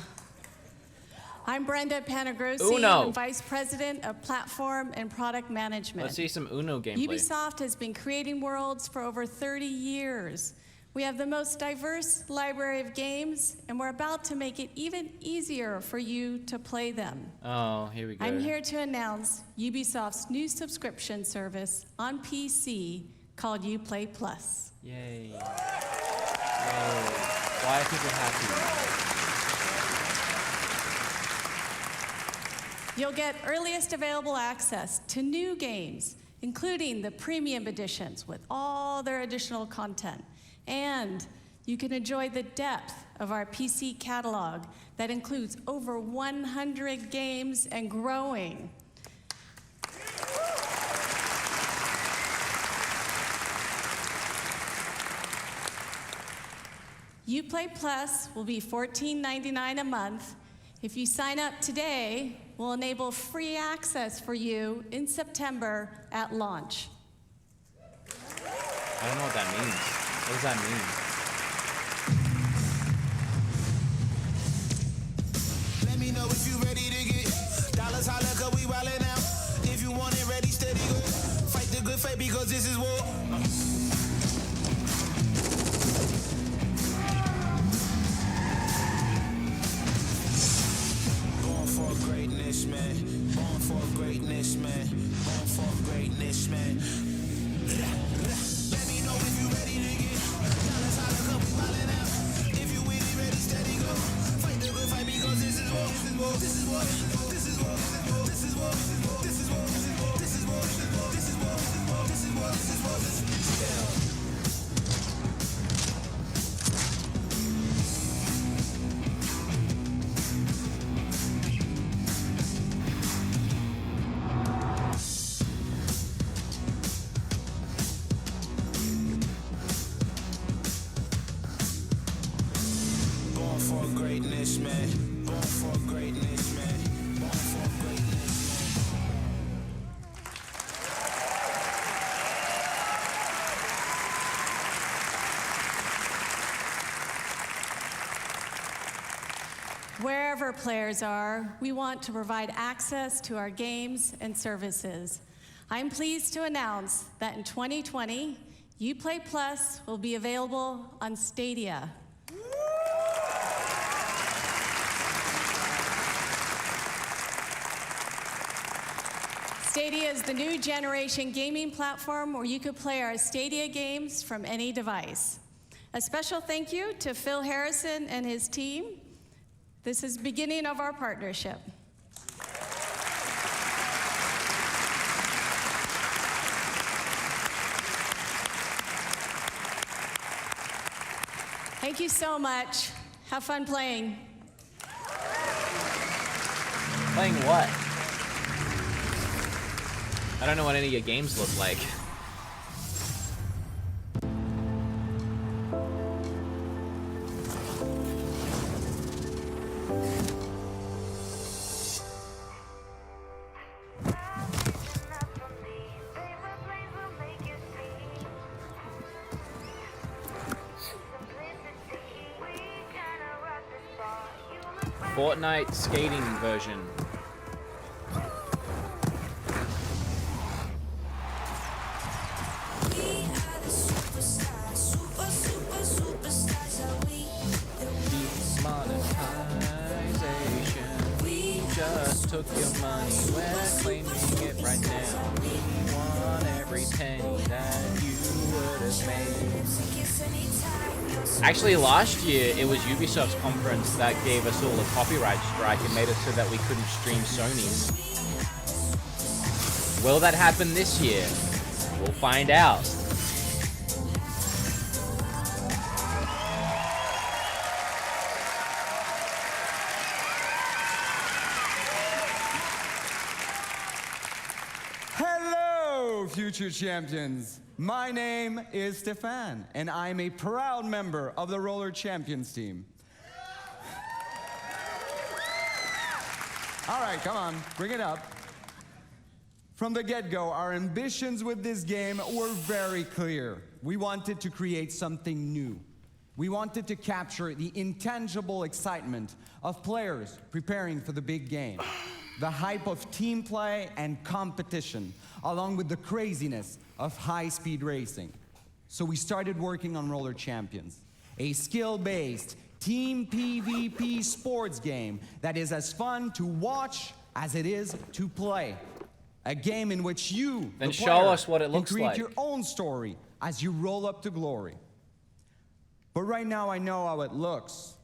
Speaker 10: I'm Brenda Panagrosi,
Speaker 3: Uno.
Speaker 10: I'm Vice President of Platform and Product Management.
Speaker 3: Let's see some Uno gameplay.
Speaker 10: Ubisoft has been creating worlds for over 30 years. We have the most diverse library of games, and we're about to make it even easier for you to play them.
Speaker 3: Oh, here we go.
Speaker 10: I'm here to announce Ubisoft's new subscription service on PC called Uplay Plus.
Speaker 3: Yay. Yay. Why are people happy?
Speaker 10: You'll get earliest available access to new games, including the premium editions with all their additional content. And you can enjoy the depth of our PC catalog that includes over 100 games and growing. Uplay Plus will be $14.99 a month. If you sign up today, we'll enable free access for you in September at launch.
Speaker 3: I don't know what that means. What does that mean?
Speaker 9: Let me know if you ready to get dollars, holla, 'cause we wildin' out. If you want it ready, steady, go. Fight the good fight because this is war. Born for greatness, man. Born for greatness, man. Born for greatness, man. Let me know if you ready to get dollars, holla, 'cause we wildin' out. If you with it, ready, steady, go. Fight the good fight because this is war. This is war. This is war. This is war. This is war. This is war. This is war. This is war. This is war. This is war. This is war. This is war. Born for greatness, man. Born for greatness, man. Born for greatness.
Speaker 10: Wherever players are, we want to provide access to our games and services. I'm pleased to announce that in 2020, Uplay Plus will be available on Stadia. Stadia is the new generation gaming platform where you could play our Stadia games from any device. A special thank you to Phil Harrison and his team. This is the beginning of our partnership. Thank you so much. Have fun playing.
Speaker 3: Playing what? I don't know what any of your games look like. Fortnite skating version. We just took your money, we're claiming it right now. We want every penny that you would have made. Actually, last year it was Ubisoft's conference that gave us all a copyright strike and made it so that we couldn't stream Sony's. Will that happen this year? We'll find out.
Speaker 12: Hello, future champions. My name is Stefan, and I'm a proud member of the Roller Champions team. All right, come on, bring it up. From the get-go, our ambitions with this game were very clear. We wanted to create something new. We wanted to capture the intangible excitement of players preparing for the big game, the hype of team play and competition, along with the craziness of high-speed racing. So we started working on Roller Champions, a skill-based team PvP sports game that is as fun to watch as it is to play. A game in which you,
Speaker 3: Then
Speaker 12: the
Speaker 3: show
Speaker 12: player,
Speaker 3: us what it looks
Speaker 12: can create
Speaker 3: like.
Speaker 12: your own story as you roll up to glory. But right now I know how it looks.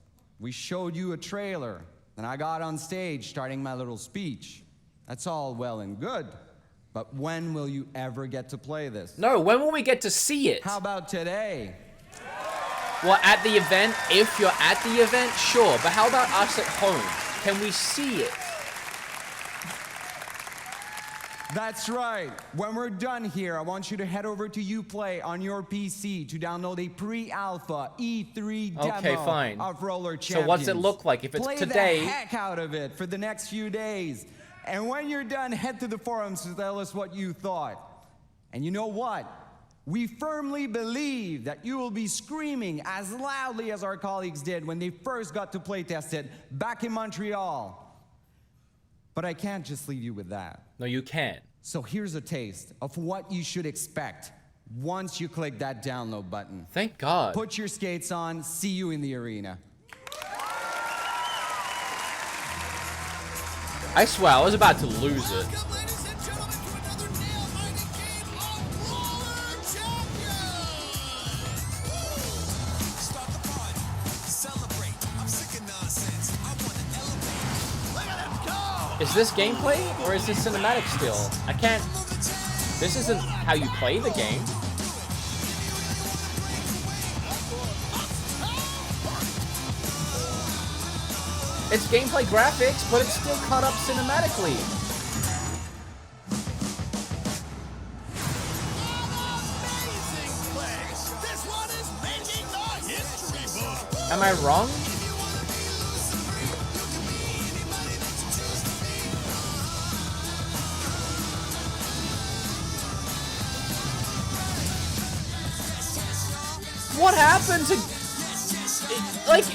Speaker 12: We showed you a trailer, and I got on stage starting my little speech. That's all well and good. But when will you ever get to play this?
Speaker 3: No, when will we get to see it?
Speaker 12: How about today?
Speaker 3: Well, at the event, if you're at the event, sure. But how about us at home? Can we see it?
Speaker 12: That's right. When we're done here, I want you to head over to Uplay on your PC to download a pre-alpha E3 demo of Roller Champions.
Speaker 3: So what's it look like if it's
Speaker 12: Play
Speaker 3: today?
Speaker 12: the heck out of it for the next few days. And when you're done, head to the forums to tell us what you thought. And you know what? We firmly believe that you will be screaming as loudly as our colleagues did when they first got to playtest it back in Montreal. But I can't just leave you with that.
Speaker 3: No, you can't.
Speaker 12: So here's a taste of what you should expect once you click that download button.
Speaker 3: Thank God.
Speaker 12: Put your skates on. See you in the arena.
Speaker 3: I swear, I was about to lose it. Is this gameplay or is this cinematic still? I can't. This isn't how you play the game. It's gameplay graphics, but it's still cut up cinematically. Am I wrong? What happened to... Like...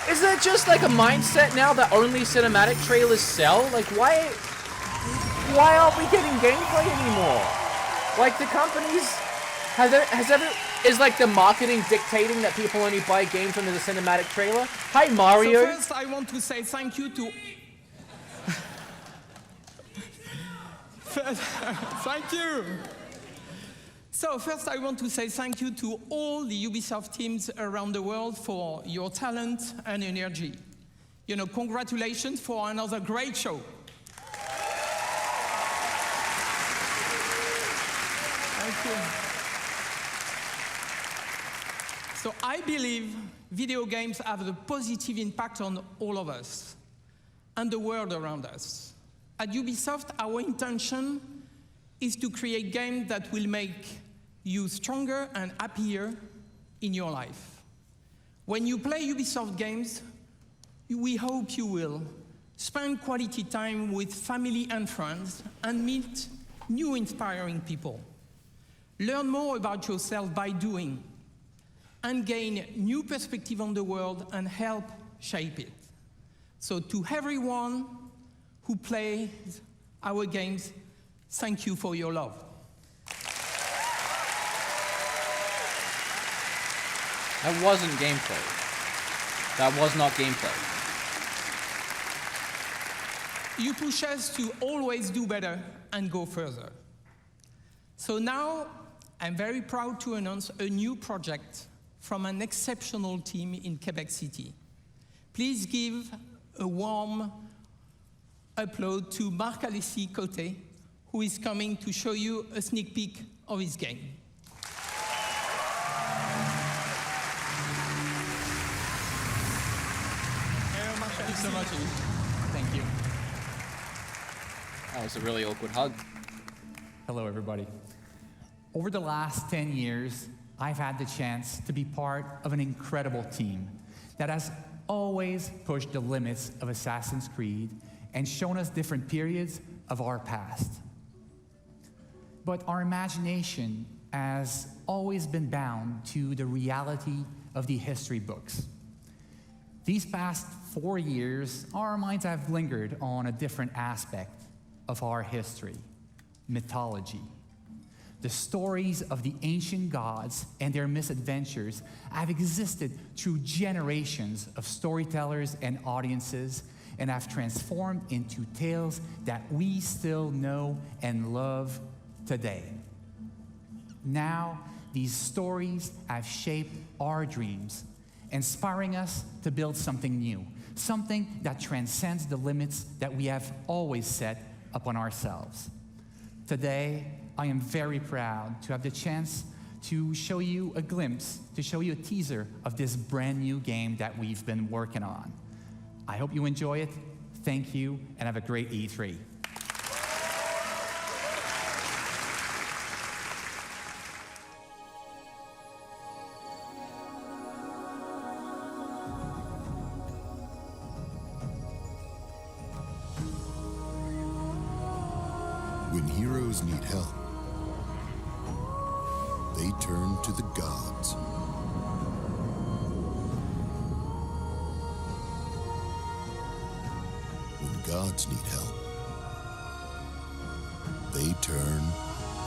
Speaker 3: Is that just like a mindset now that only cinematic trailers sell? Like, why aren't we getting gameplay anymore? Like, the companies... Is like the marketing dictating that people only buy games when there's a cinematic trailer? Hi, Mario.
Speaker 13: So first, I want to say thank you to... Thank you. So first, I want to say thank you to all the Ubisoft teams around the world for your talent and energy. You know, congratulations for another great show. Thank you. So I believe video games have a positive impact on all of us and the world around us. At Ubisoft, our intention is to create games that will make you stronger and happier in your life. When you play Ubisoft games, we hope you will spend quality time with family and friends and meet new inspiring people. Learn more about yourself by doing and gain new perspective on the world and help shape it. So to everyone who plays our games, thank you for your love.
Speaker 3: That wasn't gameplay. That was not gameplay.
Speaker 13: You push us to always do better and go further. So now, I'm very proud to announce a new project from an exceptional team in Quebec City. Please give a warm applause to Marc-Alexis Côté, who is coming to show you a sneak peek of his game. Thank you so much. Thank you.
Speaker 3: That was a really awkward hug.
Speaker 14: Hello, everybody. Over the last 10 years, I've had the chance to be part of an incredible team that has always pushed the limits of Assassin's Creed and shown us different periods of our past. But our imagination has always been bound to the reality of the history books. These past 4 years, our minds have lingered on a different aspect of our history, mythology. The stories of the ancient gods and their misadventures have existed through generations of storytellers and audiences and have transformed into tales that we still know and love today. Now, these stories have shaped our dreams, inspiring us to build something new, something that transcends the limits that we have always set upon ourselves. Today, I am very proud to have the chance to show you a glimpse, to show you a teaser of this brand new game that we've been working on. I hope you enjoy it. Thank you, and have a great E3.
Speaker 6: When heroes need help, they turn to the gods. When gods need help, they turn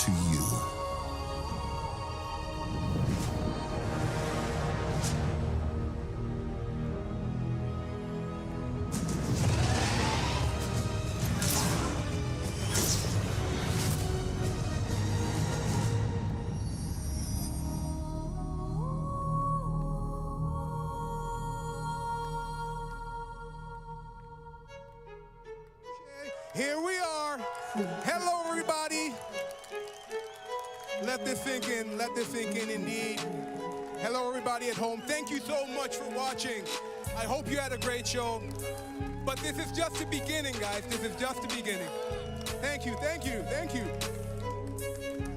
Speaker 6: to you.
Speaker 15: Here we are. Hello, everybody. Let this sink in. Let this sink in indeed. Hello, everybody at home. Thank you so much for watching. I hope you had a great show. But this is just the beginning, guys. This is just the beginning. Thank you, thank you, thank you.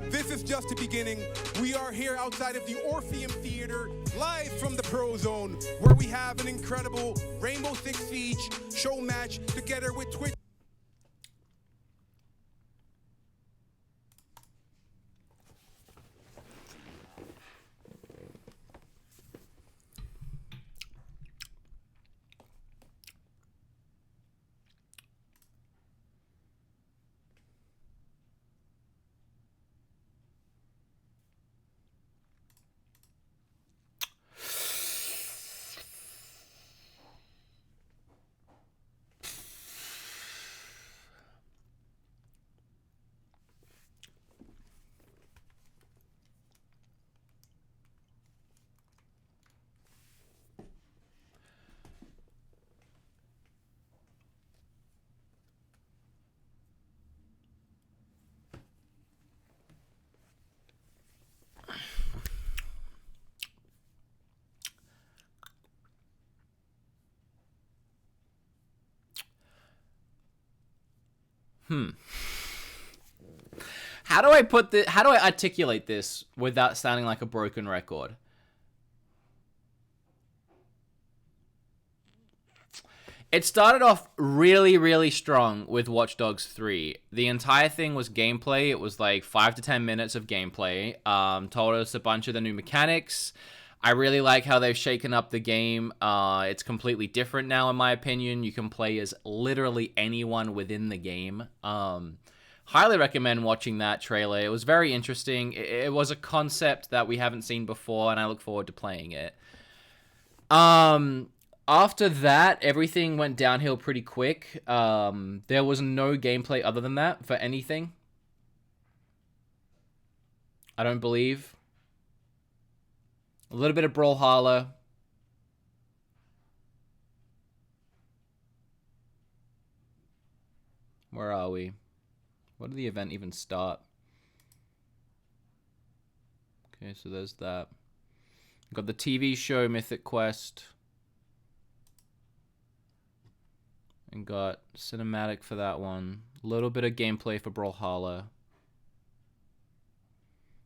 Speaker 15: This is just the beginning. We are here outside of the Orpheum Theater, live from the Pro Zone, where we have an incredible Rainbow Six Siege show match together with Twitch.
Speaker 3: How do I articulate this without sounding like a broken record? It started off really, really strong with Watch Dogs 3. The entire thing was gameplay. It was like 5 to 10 minutes of gameplay. Told us a bunch of the new mechanics. I really like how they've shaken up the game. It's completely different now, in my opinion. You can play as literally anyone within the game. Highly recommend watching that trailer. It was very interesting. It was a concept that we haven't seen before, and I look forward to playing it. After that, everything went downhill pretty quick. There was no gameplay other than that for anything. I don't believe. A little bit of Brawlhalla. Where are we? What did the event even start? Okay, so there's that. Got the TV show Mythic Quest. And got cinematic for that one. A little bit of gameplay for Brawlhalla.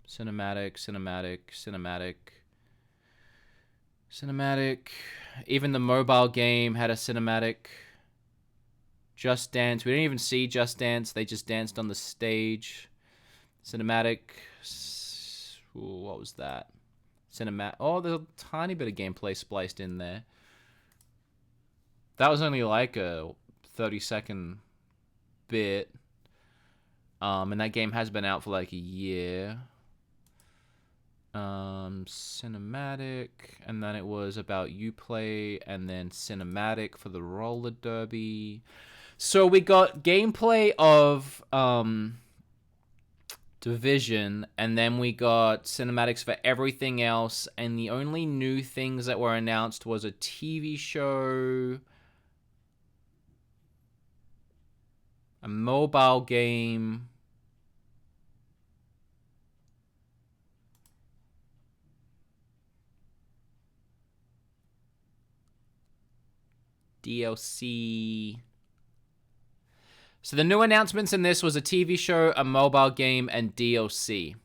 Speaker 3: Cinematic, cinematic, cinematic. Cinematic. Even the mobile game had a cinematic. Just Dance. We didn't even see Just Dance. They just danced on the stage. Cinematic. Ooh, what was that? Cinematic. Oh, there's a tiny bit of gameplay spliced in there. That was only like a 30-second bit. And that game has been out for like a year. Cinematic, and then it was about Uplay, and then cinematic for the roller derby. So we got gameplay of Division, and then we got cinematics for everything else, and the only new things that were announced was a TV show, a mobile game, DLC. So the new announcements in this was a TV show, a mobile game, and DLC.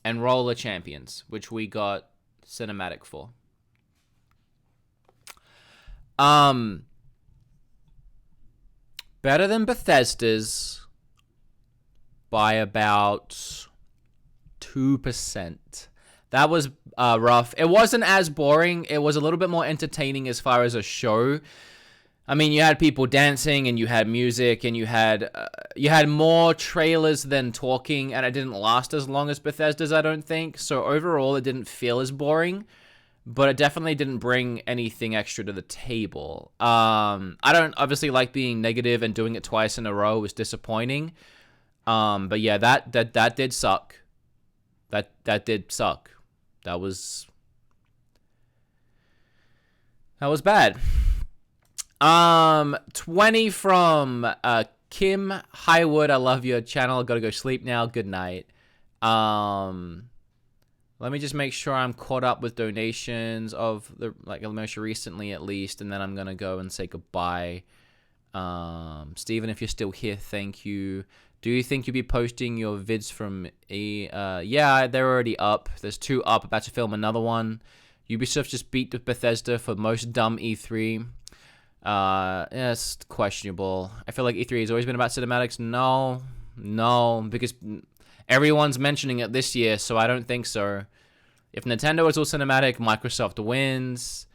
Speaker 3: And Roller Champions, which we got cinematic for. Better than Bethesda's, by about 2%. That was rough. It wasn't as boring. It was a little bit more entertaining as far as a show. I mean, you had people dancing, and you had music, and you had more trailers than talking, and it didn't last as long as Bethesda's, I don't think. So overall, it didn't feel as boring, but it definitely didn't bring anything extra to the table. I don't obviously like being negative, and doing it twice in a row was disappointing. But yeah, that did suck. That did suck. That was bad. 20 from Kim Highwood. I love your channel. Gotta go sleep now. Good night. Let me just make sure I'm caught up with donations of the most recently at least, and then I'm gonna go and say goodbye. Steven, if you're still here, thank you. Do you think you'll be posting your vids from yeah, they're already up. There's 2 up, about to film another one. Ubisoft just beat Bethesda for most dumb E3. Yeah, it's questionable. I feel like E3 has always been about cinematics. No, because everyone's mentioning it this year, so I don't think so. If Nintendo is all cinematic, Microsoft wins.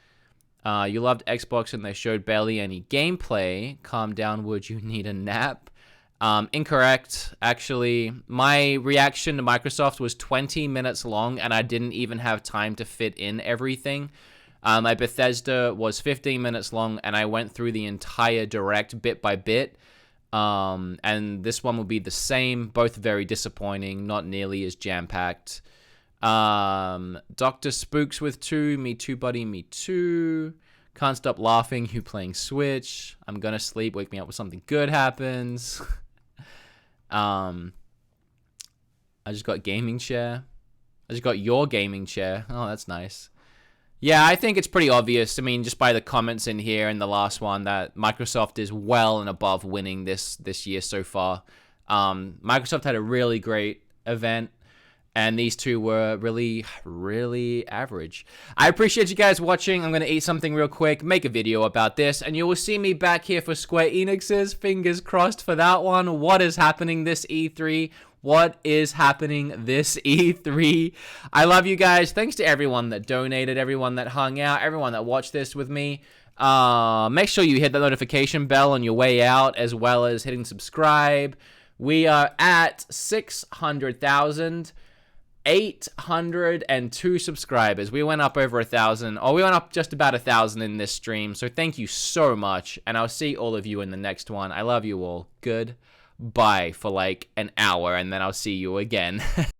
Speaker 3: You loved Xbox and they showed barely any gameplay. Calm down, would you need a nap? Incorrect, actually. My reaction to Microsoft was 20 minutes long, and I didn't even have time to fit in everything. My Bethesda was 15 minutes long, and I went through the entire Direct bit by bit. And this one will be the same. Both very disappointing, not nearly as jam-packed. Dr. Spooks with 2. Me too, buddy, me too. Can't stop laughing. You playing Switch. I'm gonna sleep. Wake me up when something good happens. I just got gaming chair. I just got your gaming chair. Oh, that's nice. Yeah, I think it's pretty obvious. I mean, just by the comments in here and the last one, that Microsoft is well and above winning this year so far. Microsoft had a really great event, and these two were really, really average. I appreciate you guys watching. I'm going to eat something real quick, make a video about this, and you will see me back here for Square Enix's. Fingers crossed for that one. What is happening this E3? What is happening this E3? I love you guys. Thanks to everyone that donated, everyone that hung out, everyone that watched this with me. Make sure you hit the notification bell on your way out, as well as hitting subscribe. We are at 600,802 subscribers. We went up over 1,000, or we went up just about 1,000 in this stream. So thank you so much, and I'll see all of you in the next one. I love you all. Goodbye for like an hour, and then I'll see you again.